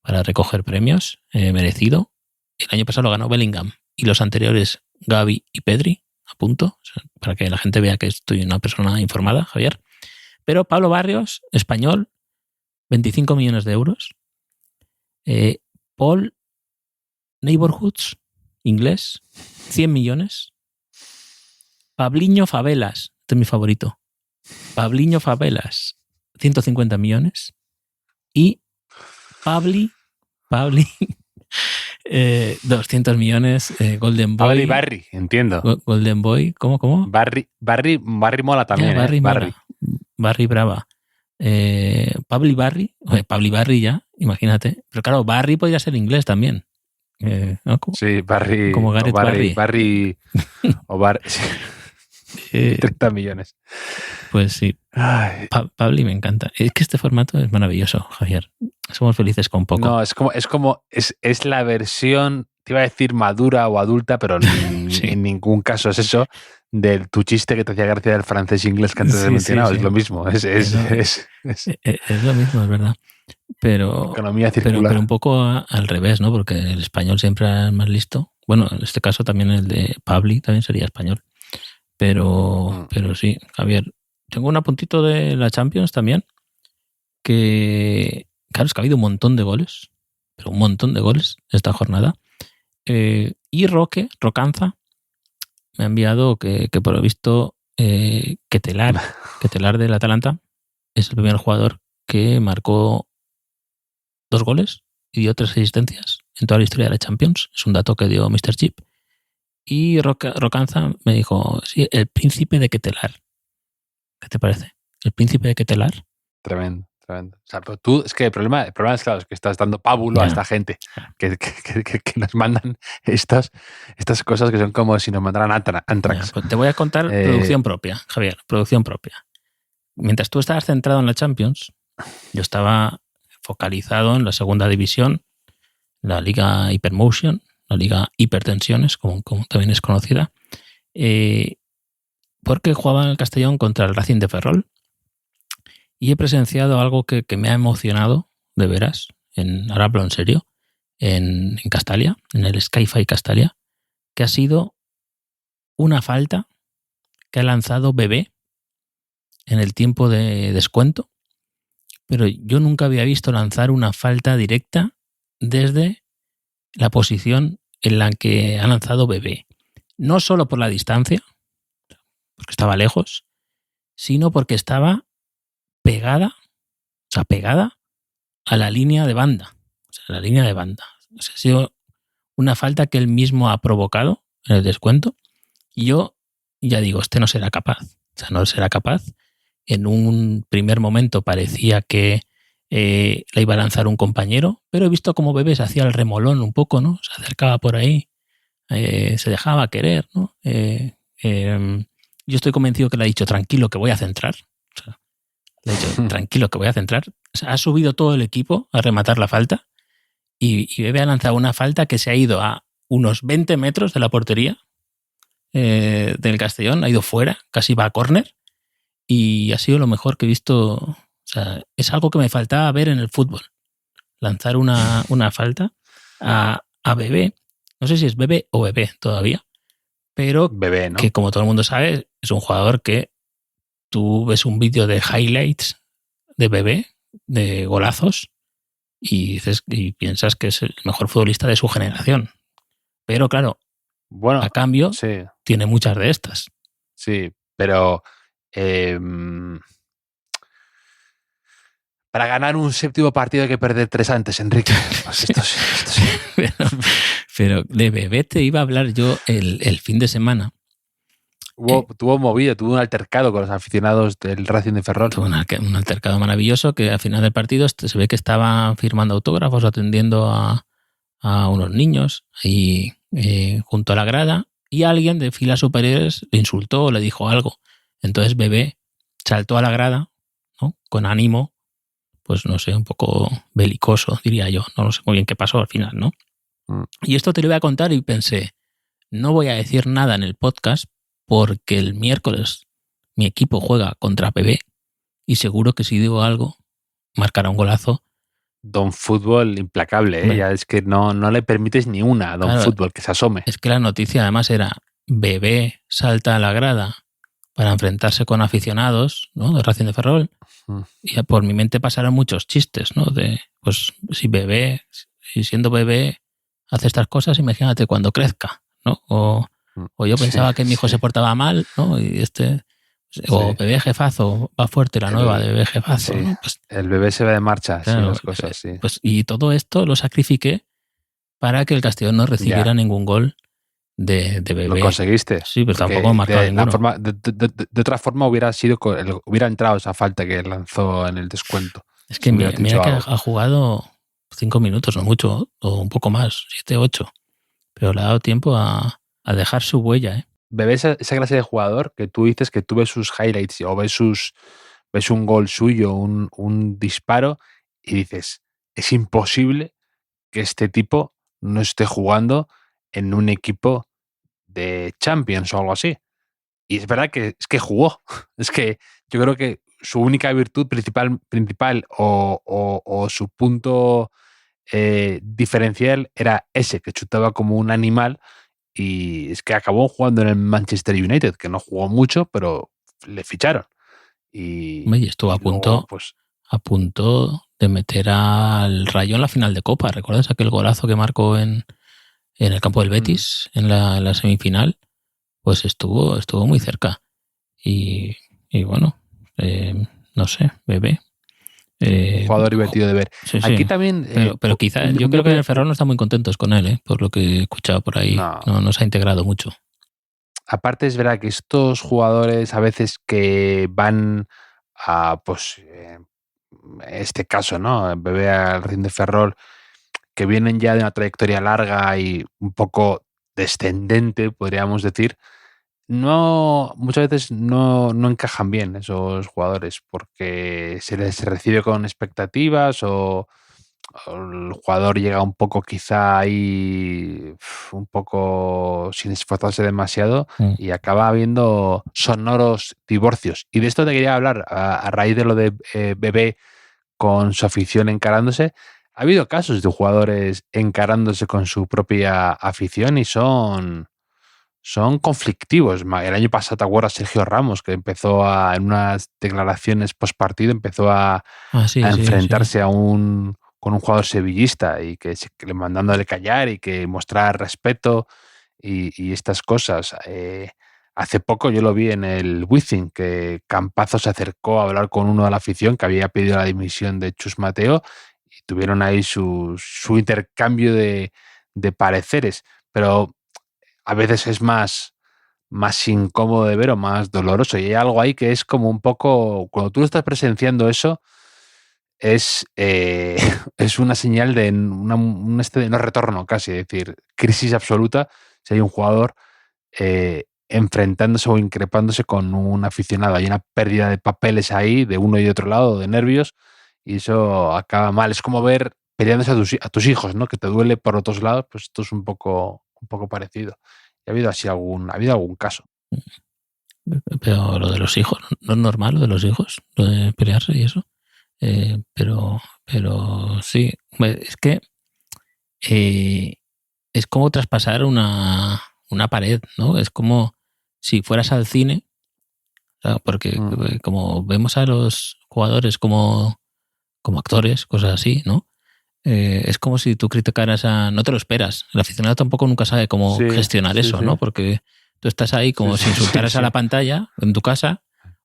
recoger premios, merecido. El año pasado lo ganó Bellingham y los anteriores Gavi y Pedri, a punto, o sea, para que la gente vea que estoy una persona informada, Javier. Pero Pablo Barrios, español, 25 millones de euros. Paul Neighborhoods, inglés, 100 millones. Pabliño Favelas, este es mi favorito. Pabliño Favelas, 150 millones. Y Pabli 200 millones, Golden Boy. Pabli Barry, entiendo. Golden Boy, ¿cómo? Barry mola también. Barry mola. Barry brava. Pabli Barry ya, imagínate. Pero claro, Barry podría ser inglés también. ¿No? Sí, Barry. Como Gareth Barry. O Barry. 30 millones. Pues sí. Pabli me encanta. Es que este formato es maravilloso, Javier. Somos felices con poco. No, es la versión, te iba a decir madura o adulta, pero sí. En ningún caso es eso, de tu chiste que te hacía gracia del francés inglés que antes he mencionado. Sí. Es lo mismo. Es lo mismo, es verdad. Pero, economía circular. Pero un poco al revés, ¿no? Porque el español siempre es más listo. Bueno, en este caso también el de Pabli también sería español. Pero sí, Javier, tengo un apuntito de la Champions también, que claro, es que ha habido un montón de goles, pero un montón de goles esta jornada. Y Rocanza me ha enviado que por lo visto Ketelar del Atalanta es el primer jugador que marcó 2 goles y dio 3 asistencias en toda la historia de la Champions. Es un dato que dio Mr. Chip. Y Rocanza me dijo, sí, el príncipe de Ketelar. ¿Qué te parece? ¿El príncipe de Ketelar? Tremendo. O sea, pero tú, es que el problema es, claro, es que estás dando pábulo a esta gente que nos mandan estas cosas que son como si nos mandaran Antrax. Pues te voy a contar producción propia, Javier, producción propia. Mientras tú estabas centrado en la Champions, yo estaba focalizado en la segunda división, la Liga Hypermotion, la Liga Hipertensiones, como también es conocida, porque jugaba en el Castellón contra el Racing de Ferrol. Y he presenciado algo que me ha emocionado, de veras, ahora hablo en serio, en Castalia, en el Sky-Fi Castalia, que ha sido una falta que ha lanzado Bebé en el tiempo de descuento, pero yo nunca había visto lanzar una falta directa desde la posición en la que ha lanzado Bebé. No solo por la distancia, porque estaba lejos, sino porque estaba pegada a la línea de banda. O sea, ha sido una falta que él mismo ha provocado en el descuento. Y yo ya digo, no será capaz. O sea, no será capaz. En un primer momento parecía que la iba a lanzar un compañero, pero he visto como Bebé se hacía el remolón un poco, ¿no? Se acercaba por ahí, se dejaba querer, ¿no? Yo estoy convencido que le ha dicho, tranquilo, que voy a centrar. O sea, le ha dicho, tranquilo, que voy a centrar. O sea, ha subido todo el equipo a rematar la falta y Bebé ha lanzado una falta que se ha ido a unos 20 metros de la portería del Castellón, ha ido fuera, casi va a córner y ha sido lo mejor que he visto. O sea, es algo que me faltaba ver en el fútbol. Lanzar una falta a Bebé. No sé si es Bebé o Bebé todavía, pero Bebé, ¿no? que como todo el mundo sabe, es un jugador que tú ves un vídeo de highlights de Bebé, de golazos, y piensas que es el mejor futbolista de su generación. Pero claro, Bueno, a cambio, sí, tiene muchas de estas. sí, pero para ganar un séptimo partido hay que perder 3 antes, Enrique. Pues esto sí. Pero de Bebé te iba a hablar yo el fin de semana. Tuvo un altercado con los aficionados del Racing de Ferrol. Tuvo un altercado maravilloso que al final del partido se ve que estaba firmando autógrafos, atendiendo a unos niños ahí junto a la grada, y alguien de filas superiores le insultó o le dijo algo. Entonces Bebé saltó a la grada, ¿no? Con ánimo, pues no sé, un poco belicoso, diría yo. No sé muy bien qué pasó al final, ¿no? Y esto te lo voy a contar y pensé, no voy a decir nada en el podcast porque el miércoles mi equipo juega contra Bebé y seguro que si digo algo marcará un golazo. Don Fútbol implacable, ¿eh? Ya es que no le permites ni una a Don Fútbol que se asome. Es que la noticia además era Bebé salta a la grada para enfrentarse con aficionados, ¿no? De Racing de Ferrol. Y por mi mente pasaron muchos chistes, ¿no? De, pues, si siendo Bebé hace estas cosas, imagínate cuando crezca, ¿no? O yo pensaba que mi hijo se portaba mal, ¿no? Y o Bebé jefazo, va fuerte la nueva de Bebé jefazo, ¿no? Pues, el Bebé se va de marcha, claro, las cosas, sí. Pues, y todo esto lo sacrifiqué para que el Castellón no recibiera ningún gol de Bebé. Lo conseguiste. Sí, pero tampoco marcado ninguno. De otra forma hubiera entrado esa falta que lanzó en el descuento. Es que mira que ha jugado 5 minutos, no mucho, o un poco más, 7, 8. Pero le ha dado tiempo a dejar su huella, ¿eh? Bebé esa clase de jugador que tú dices que tú ves sus highlights o ves un gol suyo, un disparo, y dices, es imposible que este tipo no esté jugando en un equipo de Champions o algo así. Y es verdad que jugó. Es que yo creo que su única virtud principal o su punto diferencial era ese, que chutaba como un animal, y es que acabó jugando en el Manchester United, que no jugó mucho, pero le ficharon. Y estuvo a punto de meter al Rayo en la final de Copa. ¿Recuerdas aquel golazo que marcó en el campo del Betis en la semifinal? Pues estuvo muy cerca. Y bueno, no sé, Bebé. Jugador divertido de ver. Sí, aquí también. Pero quizá, yo creo que el Ferrol no está muy contentos con él, por lo que he escuchado por ahí. No se ha integrado mucho. Aparte, es verdad que estos jugadores a veces que van a, pues, este caso, ¿no? Bebé al Racing de Ferrol, que vienen ya de una trayectoria larga y un poco descendente, podríamos decir, muchas veces no encajan bien esos jugadores porque se les recibe con expectativas o el jugador llega un poco quizá ahí un poco sin esforzarse demasiado y acaba habiendo sonoros divorcios. Y de esto te quería hablar a raíz de lo de Bebé con su afición encarándose. Ha habido casos de jugadores encarándose con su propia afición y son conflictivos. El año pasado, ¿te acuerdas? Sergio Ramos, que empezó en unas declaraciones post partido, empezó a enfrentarse con un jugador sevillista y que le mandándole callar y que mostrar respeto y estas cosas. Hace poco yo lo vi en el Wizzing, que Campazo se acercó a hablar con uno de la afición que había pedido la dimisión de Chus Mateo y tuvieron ahí su intercambio de pareceres. Pero a veces es más incómodo de ver o más doloroso. Y hay algo ahí que es como un poco, cuando tú estás presenciando eso, es una señal de un de no retorno casi, es decir, crisis absoluta si hay un jugador enfrentándose o increpándose con un aficionado. Hay una pérdida de papeles ahí, de uno y de otro lado, de nervios, y eso acaba mal. Es como ver peleándose a tus hijos, ¿no? Que te duele por otros lados, pues esto es un poco parecido. ¿Ha habido algún caso? Pero lo de los hijos, ¿no es normal lo de los hijos? Lo de pelearse y eso. Pero sí, es que es como traspasar una pared, ¿no? Es como si fueras al cine, porque como vemos a los jugadores como actores, cosas así, ¿no? Es como si tú criticaras no te lo esperas. El aficionado tampoco nunca sabe cómo gestionar eso, ¿no? Porque tú estás ahí como si insultaras a la pantalla en tu casa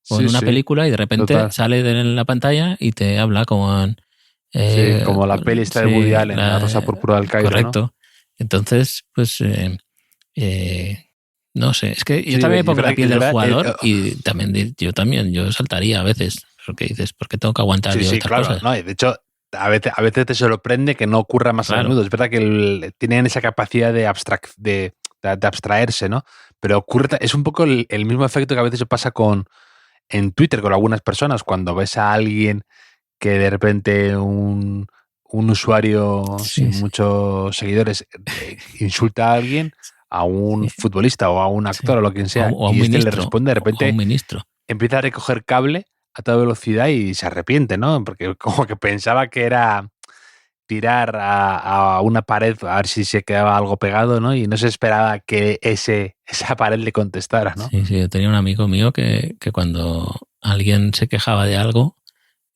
o en una película y de repente sale de la pantalla y te habla como como la peli esta de Woody Allen, la Rosa Púrpura del Cairo, correcto, ¿no? Entonces, pues no sé, es que yo también me pongo la piel del jugador y yo saltaría a veces, porque dices, ¿por qué tengo que aguantar yo estas cosas? No, de hecho, a veces te sorprende que no ocurra más a menudo. Es verdad que tienen esa capacidad de abstraerse, ¿no? Pero ocurre, es un poco el mismo efecto que a veces pasa en Twitter con algunas personas, cuando ves a alguien que de repente un usuario sin muchos seguidores insulta a alguien, a un futbolista o a un actor o lo que sea, o a un y ministro, le responde, de repente a un ministro. Empieza a recoger cable a toda velocidad y se arrepiente, ¿no? Porque como que pensaba que era tirar a una pared a ver si se quedaba algo pegado, ¿no? Y no se esperaba que esa pared le contestara, ¿no? Sí, yo tenía un amigo mío que cuando alguien se quejaba de algo,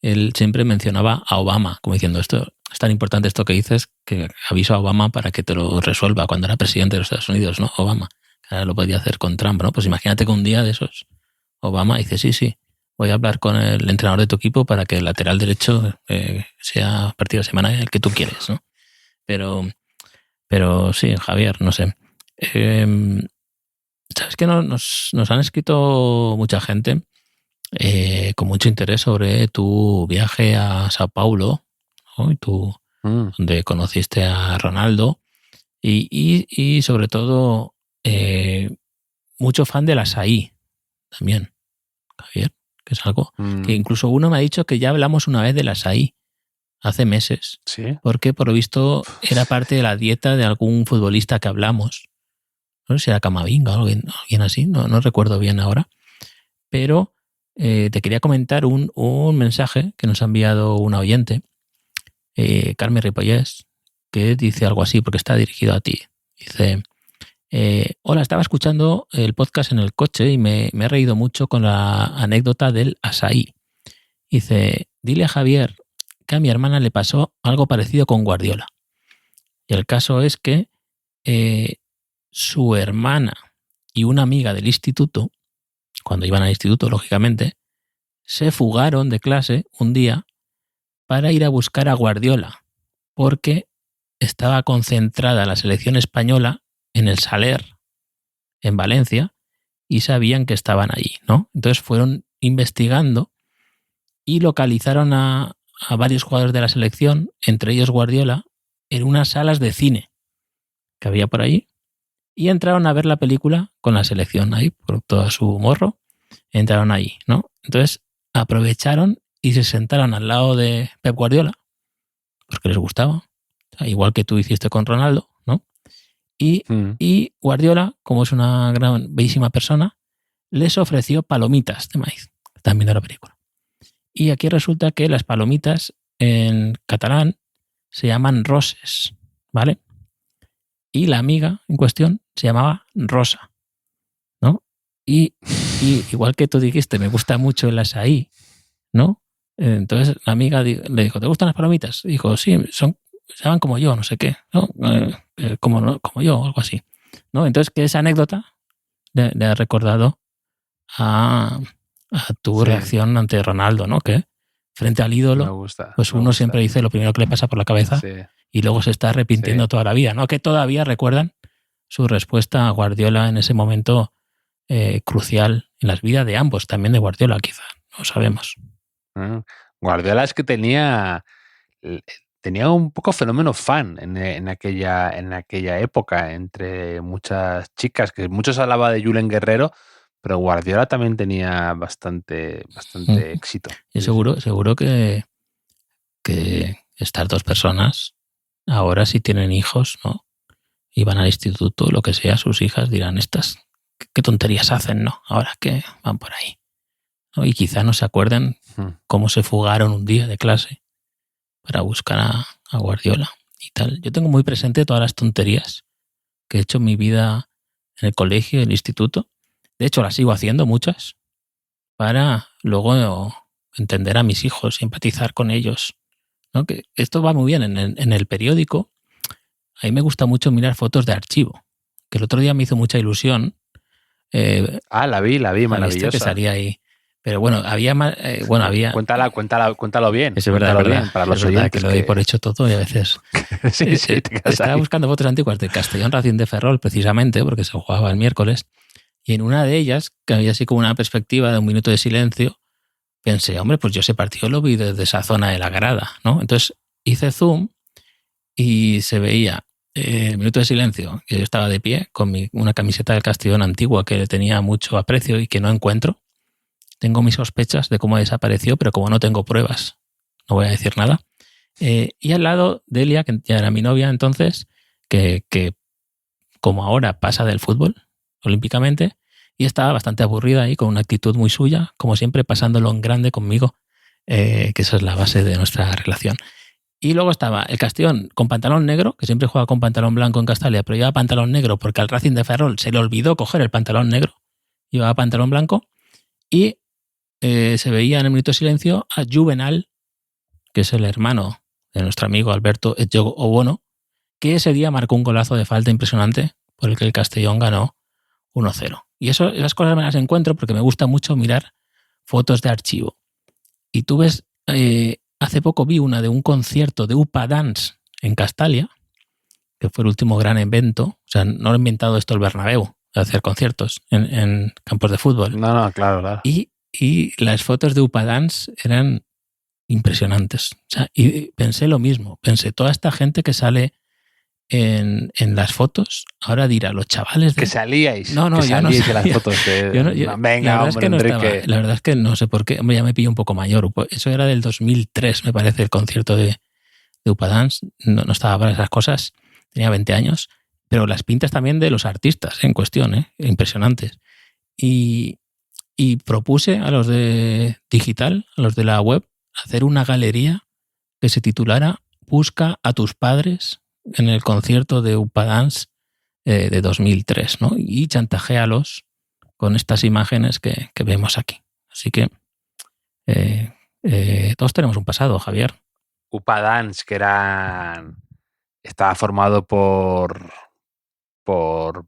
él siempre mencionaba a Obama, como diciendo, esto es tan importante esto que dices, que aviso a Obama para que te lo resuelva, cuando era presidente de los Estados Unidos, ¿no? Obama. Ahora lo podía hacer con Trump, ¿no? Pues imagínate que un día de esos Obama dice, sí, voy a hablar con el entrenador de tu equipo para que el lateral derecho sea a partir de la semana el que tú quieres, ¿no? Pero sí, Javier, no sé. ¿Sabes que nos han escrito mucha gente con mucho interés sobre tu viaje a Sao Paulo, ¿no? Y donde conociste a Ronaldo y sobre todo mucho fan del açaí también, Javier, que es algo que incluso uno me ha dicho que ya hablamos una vez del açaí hace meses, ¿sí? Porque por lo visto era parte de la dieta de algún futbolista que hablamos, no sé si era Camavinga o alguien así, no recuerdo bien ahora, pero te quería comentar un mensaje que nos ha enviado una oyente, Carmen Ripollés, que dice algo así porque está dirigido a ti. Dice: hola, estaba escuchando el podcast en el coche y me he reído mucho con la anécdota del açaí. Dice: dile a Javier que a mi hermana le pasó algo parecido con Guardiola. Y el caso es que su hermana y una amiga del instituto, cuando iban al instituto, lógicamente, se fugaron de clase un día para ir a buscar a Guardiola, porque estaba concentrada la selección española en el Saler, en Valencia, y sabían que estaban allí, ¿no? Entonces fueron investigando y localizaron a varios jugadores de la selección, entre ellos Guardiola, en unas salas de cine que había por ahí, y entraron a ver la película con la selección ahí, por todo su morro, entraron ahí, ¿no? Entonces aprovecharon y se sentaron al lado de Pep Guardiola, porque les gustaba, o sea, igual que tú hiciste con Ronaldo, ¿no? Y Guardiola, como es una gran, bellísima persona, les ofreció palomitas de maíz, también de la película. Y aquí resulta que las palomitas en catalán se llaman roses, ¿vale? Y la amiga en cuestión se llamaba Rosa, ¿no? Y igual que tú dijiste, me gusta mucho el açaí, ¿no? Entonces la amiga le dijo, ¿te gustan las palomitas? Y dijo, sí, se llaman como yo, no sé qué, ¿no? Como yo, algo así, ¿no? Entonces que esa anécdota le ha recordado a tu reacción ante Ronaldo, ¿no? Que frente al ídolo, pues uno siempre dice lo primero que le pasa por la cabeza y luego se está arrepintiendo toda la vida, ¿no? Que todavía recuerdan su respuesta a Guardiola en ese momento crucial en las vidas de ambos, también de Guardiola quizá, no sabemos. Guardiola es que tenía un poco fenómeno fan en aquella época entre muchas chicas, que muchos hablaba de Julen Guerrero, pero Guardiola también tenía bastante éxito. Y seguro que estas dos personas, ahora si tienen hijos, ¿no? Y van al instituto, lo que sea, sus hijas dirán, estas, qué tonterías hacen, ¿no? Ahora que van por ahí. ¿no? Y quizá no se acuerdan cómo se fugaron un día de clase para buscar a Guardiola y tal. Yo tengo muy presente todas las tonterías que he hecho en mi vida en el colegio, en el instituto. De hecho, las sigo haciendo muchas para luego entender a mis hijos, simpatizar con ellos, ¿no? Que esto va muy bien en el periódico. A mí me gusta mucho mirar fotos de archivo, que el otro día me hizo mucha ilusión. La vi, maravillosa. Que salía ahí. Pero bueno, había más. Había. Cuéntalo bien. Es verdad, bien, para los oyentes. Que lo doy por hecho todo y a veces. Estaba buscando fotos antiguas de Castellón Racing de Ferrol, precisamente, porque se jugaba el miércoles. Y en una de ellas, que había así como una perspectiva de un minuto de silencio, pensé, hombre, pues yo ese partido lo vi desde esa zona de la grada, ¿no? Entonces hice zoom y se veía el minuto de silencio, que yo estaba de pie con una camiseta del Castellón antigua que le tenía mucho aprecio y que no encuentro. Tengo mis sospechas de cómo desapareció, pero como no tengo pruebas, no voy a decir nada. Y al lado Delia, que ya era mi novia entonces, que como ahora pasa del fútbol olímpicamente, y estaba bastante aburrida ahí, con una actitud muy suya, como siempre pasándolo en grande conmigo, que esa es la base de nuestra relación. Y luego estaba el Castellón con pantalón negro, que siempre juega con pantalón blanco en Castalia, pero llevaba pantalón negro porque al Racing de Ferrol se le olvidó coger el pantalón negro, llevaba pantalón blanco, y se veía en el minuto de silencio a Juvenal, que es el hermano de nuestro amigo Alberto Edjogo Obono, que ese día marcó un golazo de falta impresionante por el que el Castellón ganó 1-0. Y esas cosas me las encuentro porque me gusta mucho mirar fotos de archivo. Y tú ves, hace poco vi una de un concierto de UPA Dance en Castalia, que fue el último gran evento. O sea, no lo ha inventado esto el Bernabéu, de hacer conciertos en campos de fútbol. No, claro. Y las fotos de UPA Dance eran impresionantes. O sea, y pensé lo mismo. Pensé, toda esta gente que sale en las fotos, ahora dirá, los chavales que salíais. No, que yo no sé. De las fotos. Venga, hombre, la verdad es que no sé por qué. Hombre, ya me pillo un poco mayor. Eso era del 2003, me parece, el concierto de UPA Dance. No estaba para esas cosas. Tenía 20 años. Pero las pintas también de los artistas en cuestión, impresionantes. Y propuse a los de digital, a los de la web, hacer una galería que se titulara Busca a tus padres en el concierto de UPA Dance de 2003, ¿no? Y chantajéalos con estas imágenes que vemos aquí. Así que todos tenemos un pasado, Javier. UPA Dance, que estaba formado por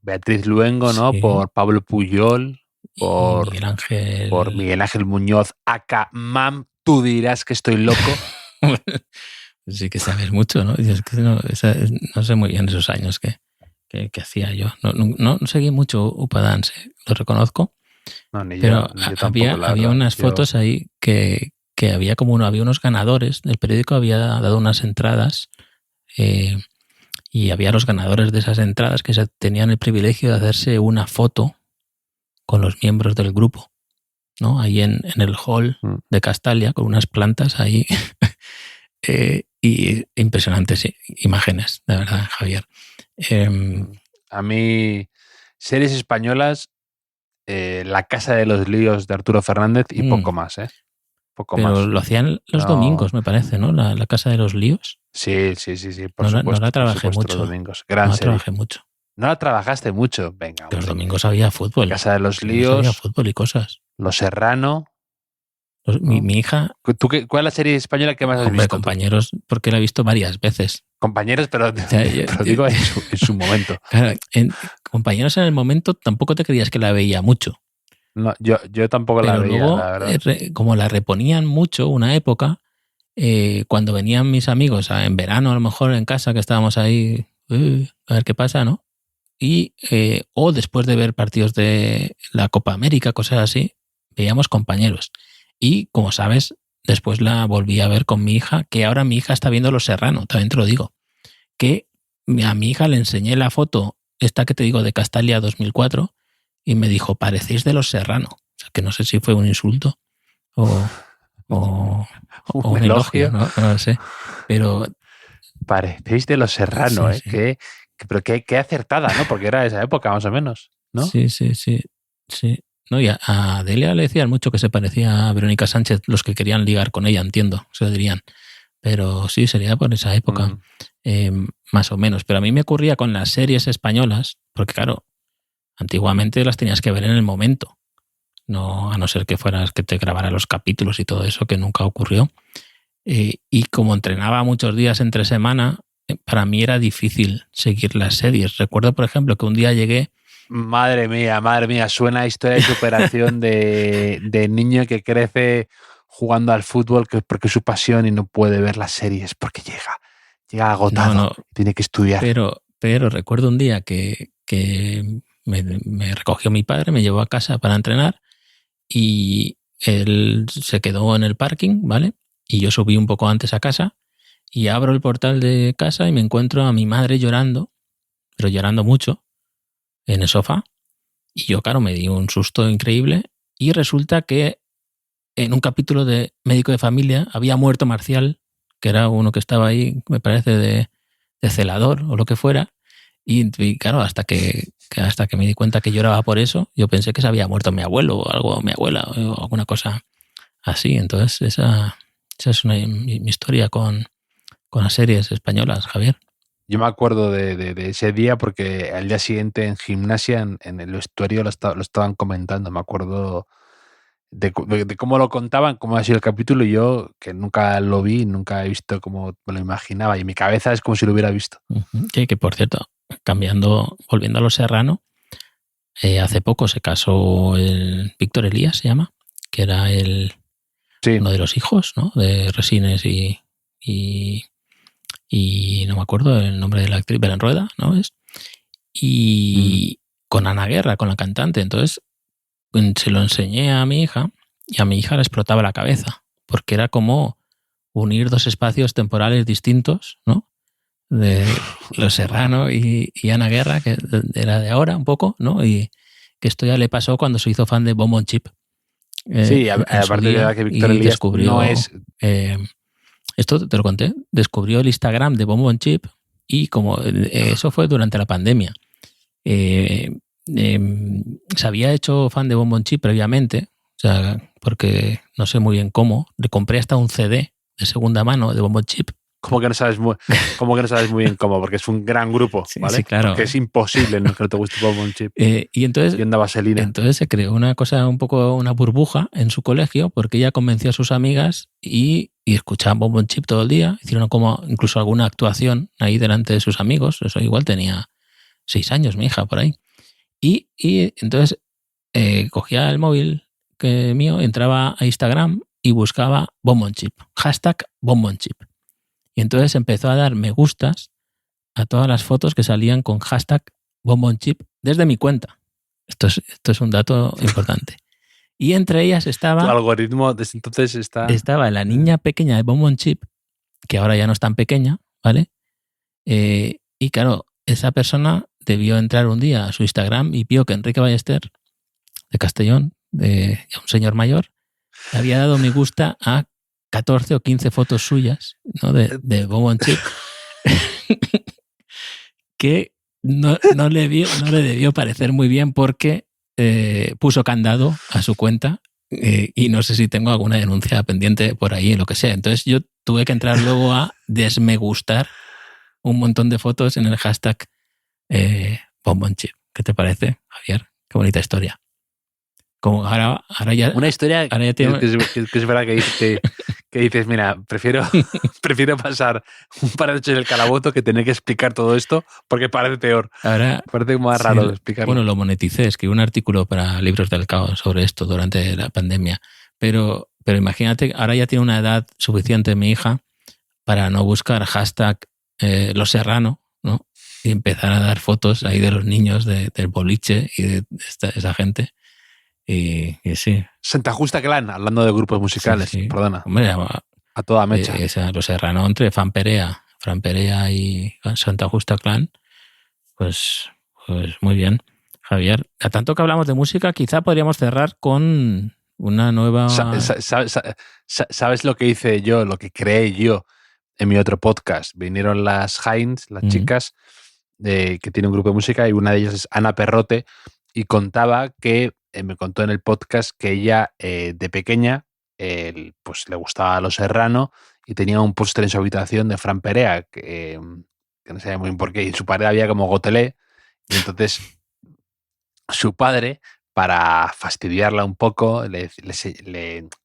Beatriz Luengo, ¿no? Sí. Por Pablo Puyol, por Miguel Ángel Muñoz, aka Mam. Tú dirás que estoy loco. Sí que sabes mucho, ¿no? Es que no sé muy bien esos años que hacía yo. No seguí mucho UPA Dance, lo reconozco. No, ni pero yo había unas fotos ahí que había había unos ganadores. El periódico había dado unas entradas y había los ganadores de esas entradas que tenían el privilegio de hacerse una foto con los miembros del grupo, ¿no? Ahí en el hall de Castalia, con unas plantas ahí. Y impresionantes imágenes, de verdad, Javier. A mí, series españolas, La Casa de los Líos de Arturo Fernández y poco más, Poco Pero más. Lo hacían los domingos, me parece, ¿no? La Casa de los Líos. Sí, por supuesto. No la trabajé mucho. Los domingos. Gran serie. Trabajé mucho. No la trabajaste mucho, venga. Pero los domingos había fútbol. La Casa de los Líos. Había fútbol y cosas. Los Serrano. Mi hija... ¿Cuál es la serie española que más has visto? Compañeros, porque la he visto varias veces. Compañeros, pero digo en su momento. Claro, Compañeros en el momento tampoco te creías que la veía mucho. No, yo tampoco la veía, luego, la verdad. Como la reponían mucho una época, cuando venían mis amigos en verano, a lo mejor en casa, que estábamos ahí, a ver qué pasa, ¿no? Y o después de ver partidos de la Copa América, cosas así, veíamos Compañeros. Y, como sabes, después la volví a ver con mi hija, que ahora mi hija está viendo Los Serrano, también te lo digo. Que a mi hija le enseñé la foto, esta que te digo, de Castalia 2004, y me dijo, parecéis de Los Serrano. O sea, que no sé si fue un insulto o un elogio, ¿no? No lo sé. Pero... Parecéis de Los Serrano, sí. Pero qué acertada, ¿no? Porque era esa época, más o menos, ¿no? Sí. ¿no? Y a Delia le decían mucho que se parecía a Verónica Sánchez, los que querían ligar con ella, entiendo, se lo dirían. Pero sí, sería por esa época, más o menos. Pero a mí me ocurría con las series españolas, porque claro, antiguamente las tenías que ver en el momento, no, a no ser que fueras que te grabara los capítulos y todo eso, que nunca ocurrió. Y como entrenaba muchos días entre semana, para mí era difícil seguir las series. Recuerdo, por ejemplo, que un día llegué... Madre mía, suena a historia de superación de niño que crece jugando al fútbol porque es su pasión y no puede ver las series porque llega agotado, tiene que estudiar. Pero recuerdo un día que me recogió mi padre, me llevó a casa para entrenar y él se quedó en el parking, ¿vale? Y yo subí un poco antes a casa y abro el portal de casa y me encuentro a mi madre llorando, pero llorando mucho, en el sofá. Y yo, claro, me di un susto increíble y resulta que en un capítulo de Médico de Familia había muerto Marcial, que era uno que estaba ahí, me parece, de celador o lo que fuera. Y claro, hasta que me di cuenta que lloraba por eso, yo pensé que se había muerto mi abuelo o algo, mi abuela o alguna cosa así. Entonces esa es mi historia con las series españolas, Javier. Yo me acuerdo de ese día porque al día siguiente en gimnasia, en el vestuario, lo estaban comentando. Me acuerdo de cómo lo contaban, cómo ha sido el capítulo, y yo, que nunca lo vi, nunca he visto como me lo imaginaba, y en mi cabeza es como si lo hubiera visto. Sí, que por cierto, volviendo a Los Serrano, hace poco se casó el Víctor Elías, se llama, que era uno de los hijos, ¿no? De Resines y no me acuerdo el nombre de la actriz, Belén Rueda, ¿no? Y con Ana Guerra, con la cantante. Entonces se lo enseñé a mi hija y a mi hija le explotaba la cabeza, porque era como unir dos espacios temporales distintos, ¿no? De Los Serrano y Ana Guerra, que era de ahora un poco, ¿no? Y que esto ya le pasó cuando se hizo fan de Bomb on Chip. Sí, aparte de la que Víctor Elías descubrió, no es... esto te lo conté, descubrió el Instagram de Bomb on Chip y como eso fue durante la pandemia. Se había hecho fan de Bomb on Chip previamente, o sea, porque no sé muy bien cómo, le compré hasta un CD de segunda mano de Bomb on Chip. ¿Cómo que no sabes muy bien cómo? Porque es un gran grupo, ¿vale? Sí, claro. Porque es imposible no que no te guste Bomb on Chip. Y entonces, y onda vaselina. Entonces se creó una cosa, un poco una burbuja en su colegio, porque ella convenció a sus amigas y escuchaban Bomb on Chip todo el día. Hicieron como incluso alguna actuación ahí delante de sus amigos. Eso igual tenía 6 años mi hija por ahí. Y entonces cogía el móvil mío, entraba a Instagram y buscaba Bomb on Chip. Hashtag Bomb on Chip. Y entonces empezó a dar me gustas a todas las fotos que salían con hashtag Bomb on Chip desde mi cuenta. Esto es un dato importante. Y entre ellas estaba... Tu algoritmo desde entonces estaba la niña pequeña de Bomb on Chip, que ahora ya no es tan pequeña, ¿vale? Y claro, esa persona debió entrar un día a su Instagram y vio que Enrique Ballester, de Castellón, un señor mayor, le había dado me gusta a 14 o 15 fotos suyas, ¿no? de Bomb on Chip que no le debió parecer muy bien porque puso candado a su cuenta y no sé si tengo alguna denuncia pendiente por ahí, lo que sea. Entonces yo tuve que entrar luego a desmegustar un montón de fotos en el hashtag Bomb on Chip. ¿Qué te parece, Javier? Qué bonita historia. Como ahora ya... Una historia ahora ya tiene... que es verdad que dices, mira, prefiero pasar un par de noches en el calabozo que tener que explicar todo esto porque parece peor. Ahora, parece más raro explicarlo. Bueno, lo moneticé, escribí un artículo para Libros del Caos sobre esto durante la pandemia. Pero imagínate, ahora ya tiene una edad suficiente mi hija para no buscar hashtag Los Serrano, ¿no? Y empezar a dar fotos ahí de los niños del boliche y de esa gente. Y sí. Santa Justa Clan, hablando de grupos musicales, sí. Perdona. Hombre, a toda mecha. Los Serrano entre Fran Perea y Santa Justa Clan, pues muy bien. Javier, a tanto que hablamos de música, quizá podríamos cerrar con una nueva... ¿Sabes lo que hice yo, lo que creé yo en mi otro podcast? Vinieron las Heinz, las chicas, que tienen un grupo de música, y una de ellas es Ana Perrote, y contaba que me contó en el podcast que ella de pequeña pues le gustaba Los Serrano y tenía un póster en su habitación de Fran Perea que no sabía muy bien por qué, y en su pared había como Gotelé, y entonces su padre, para fastidiarla un poco, le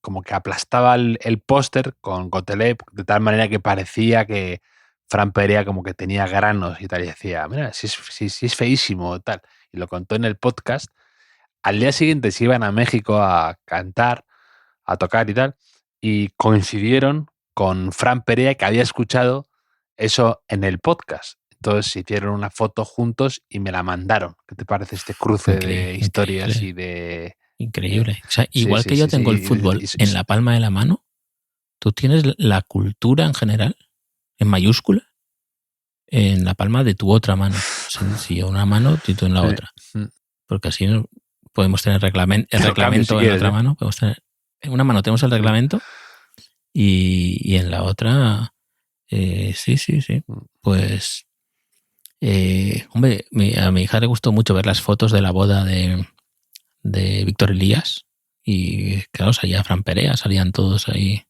como que aplastaba el póster con Gotelé de tal manera que parecía que Fran Perea como que tenía granos y tal, y decía, mira, si es feísimo tal, y lo contó en el podcast. Al día siguiente se iban a México a cantar, a tocar y tal, y coincidieron con Fran Perea, que había escuchado eso en el podcast. Entonces se hicieron una foto juntos y me la mandaron. ¿Qué te parece este cruce de historias y de... Increíble. O sea, Sí, igual sí, que yo sí, tengo sí. el fútbol en la palma de la mano, tú tienes la cultura en general, en mayúscula, en la palma de tu otra mano. O sea, si una mano, tú en la otra. Porque así podemos tener el reglamento si en quieres, otra mano. Podemos tener, en una mano tenemos el reglamento y en la otra, sí. Pues, hombre, a mi hija le gustó mucho ver las fotos de la boda de Víctor Elías y claro, salía Fran Perea, salían todos ahí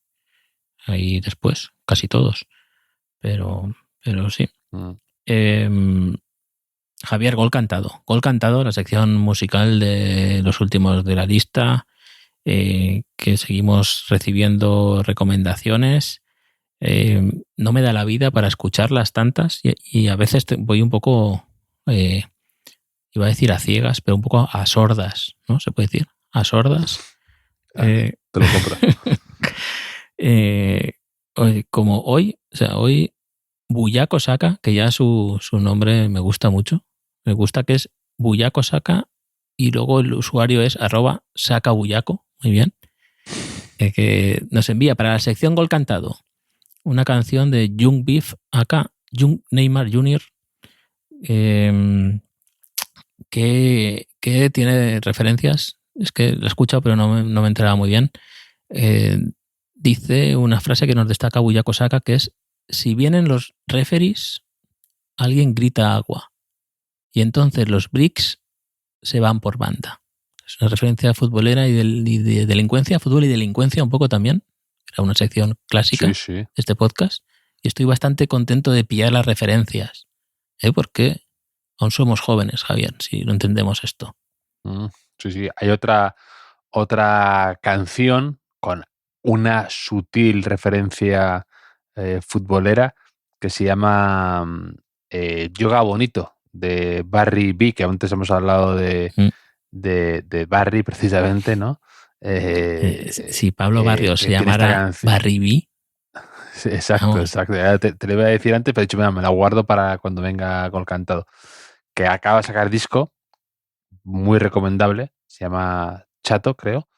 después, casi todos. Pero sí. Javier, gol cantado, la sección musical de los últimos de la lista, que seguimos recibiendo recomendaciones. No me da la vida para escucharlas tantas y a veces voy un poco, iba a decir a ciegas, pero un poco a sordas, ¿no? Se puede decir, a sordas. Te lo compro. Como hoy, o sea, hoy Buyaco Saka, que ya su nombre me gusta mucho. Me gusta que es Buyaco Saka y luego el usuario es @SakaBuyaco. Muy bien. Que nos envía para la sección Gol Cantado una canción de Young Beef aka Young Neymar Jr. Que tiene referencias. Es que lo he escuchado pero no me he enterado muy bien. Dice una frase que nos destaca Buyaco Saka, que es: si vienen los referees, alguien grita agua. Y entonces los bricks se van por banda. Es una referencia futbolera y de delincuencia, fútbol y delincuencia un poco también. Era una sección clásica de este podcast. Y estoy bastante contento de pillar las referencias. Porque aún somos jóvenes, Javier, si no entendemos esto. Sí. Hay otra canción con una sutil referencia futbolera que se llama Yoga Bonito, de Barry B, que antes hemos hablado de Barry precisamente, ¿no? Si Pablo Barrios se llamara Barry B. Sí, exacto. Te lo iba a decir antes, pero he dicho, mira, me la guardo para cuando venga Gol Cantado. Que acaba de sacar disco, muy recomendable, se llama Chato, creo,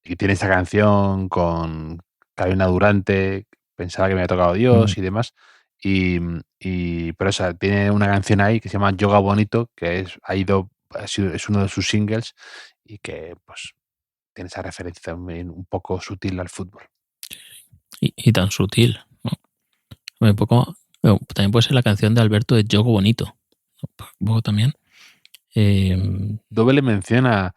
y tiene esta canción con Carolina Durante, Pensaba que me había tocado Dios y demás. Pero tiene una canción ahí que se llama Yoga Bonito, que es uno de sus singles y que pues tiene esa referencia un poco sutil al fútbol. Y tan sutil, ¿no? También puede ser la canción de Alberto de Yogo Bonito. Un poco también. Doble mención a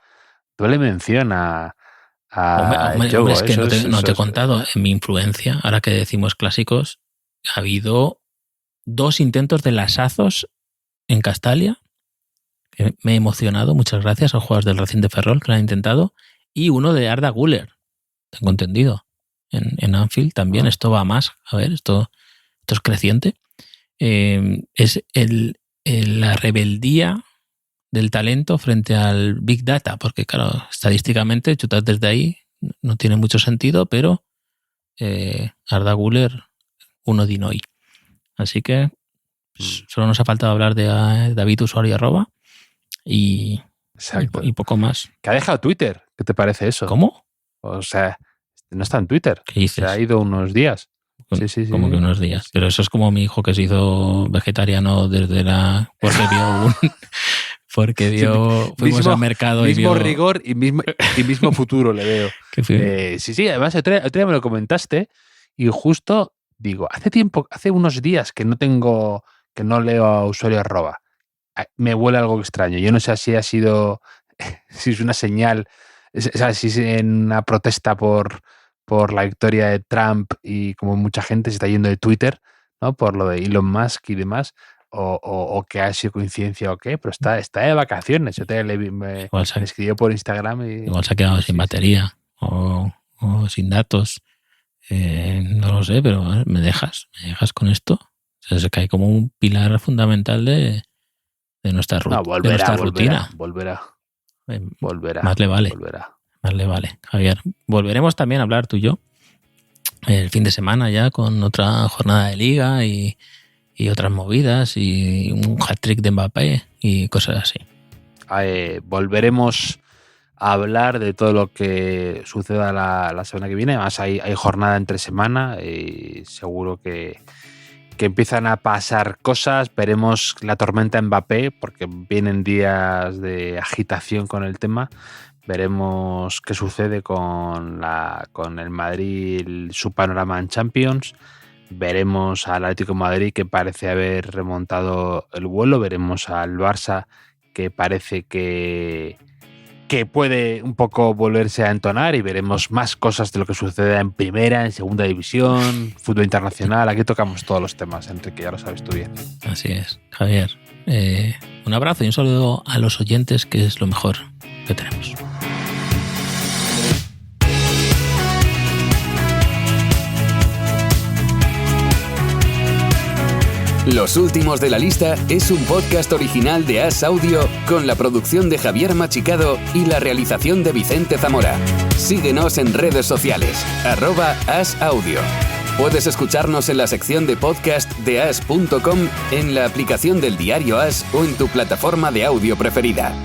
hombre, es que no te he contado. En mi influencia, ahora que decimos clásicos, ha habido 2 intentos de lasazos en Castalia. Que me he emocionado. Muchas gracias a los jugadores del Racing de Ferrol que lo han intentado. Y uno de Arda Güler, tengo entendido. En Anfield también. Esto va más. A ver, esto es creciente. Es la rebeldía del talento frente al Big Data, porque claro, estadísticamente chutar desde ahí no tiene mucho sentido, pero Arda Güler, uno Dinoy. Así que solo nos ha faltado hablar de David Usuario @ y poco más. Que ha dejado Twitter. ¿Qué te parece eso? ¿Cómo? O sea, no está en Twitter. ¿Qué dices? Se ha ido unos días. Sí. Como que unos días. Pero eso es como mi hijo que se hizo vegetariano fuimos al mercado mismo y vio... rigor y mismo futuro le veo. Sí, además otro día me lo comentaste y justo digo, hace unos días que no leo a Usuario @. Me huele algo extraño. Yo no sé si ha sido si es una señal, o sea, si es en una protesta por la victoria de Trump y como mucha gente se está yendo de Twitter, ¿no? Por lo de Elon Musk y demás, o que ha sido coincidencia o qué, pero está de vacaciones. Yo me escribió por Instagram y... Igual se ha quedado sin batería o sin datos. No lo sé, pero me dejas con esto. O sea, se cae como un pilar fundamental de nuestra rutina. Volverá. Más le vale. Más le vale. Javier, volveremos también a hablar tú y yo el fin de semana ya con otra jornada de liga y otras movidas y un hat-trick de Mbappé y cosas así. Volveremos a hablar de todo lo que suceda la semana que viene. Además hay jornada entre semana y seguro que empiezan a pasar cosas. Veremos la tormenta Mbappé porque vienen días de agitación con el tema. Veremos qué sucede con el Madrid, su panorama en Champions. Veremos al Atlético de Madrid, que parece haber remontado el vuelo. Veremos al Barça, que parece que puede un poco volverse a entonar, y veremos más cosas de lo que suceda en primera, en segunda división, fútbol internacional. Aquí tocamos todos los temas, Enrique, ya lo sabes tú bien. Así es, Javier. Un abrazo y un saludo a los oyentes, que es lo mejor que tenemos. Los últimos de la lista es un podcast original de As Audio con la producción de Javier Machicado y la realización de Vicente Zamora. Síguenos en redes sociales, @asaudio. Puedes escucharnos en la sección de podcast de as.com, en la aplicación del diario As o en tu plataforma de audio preferida.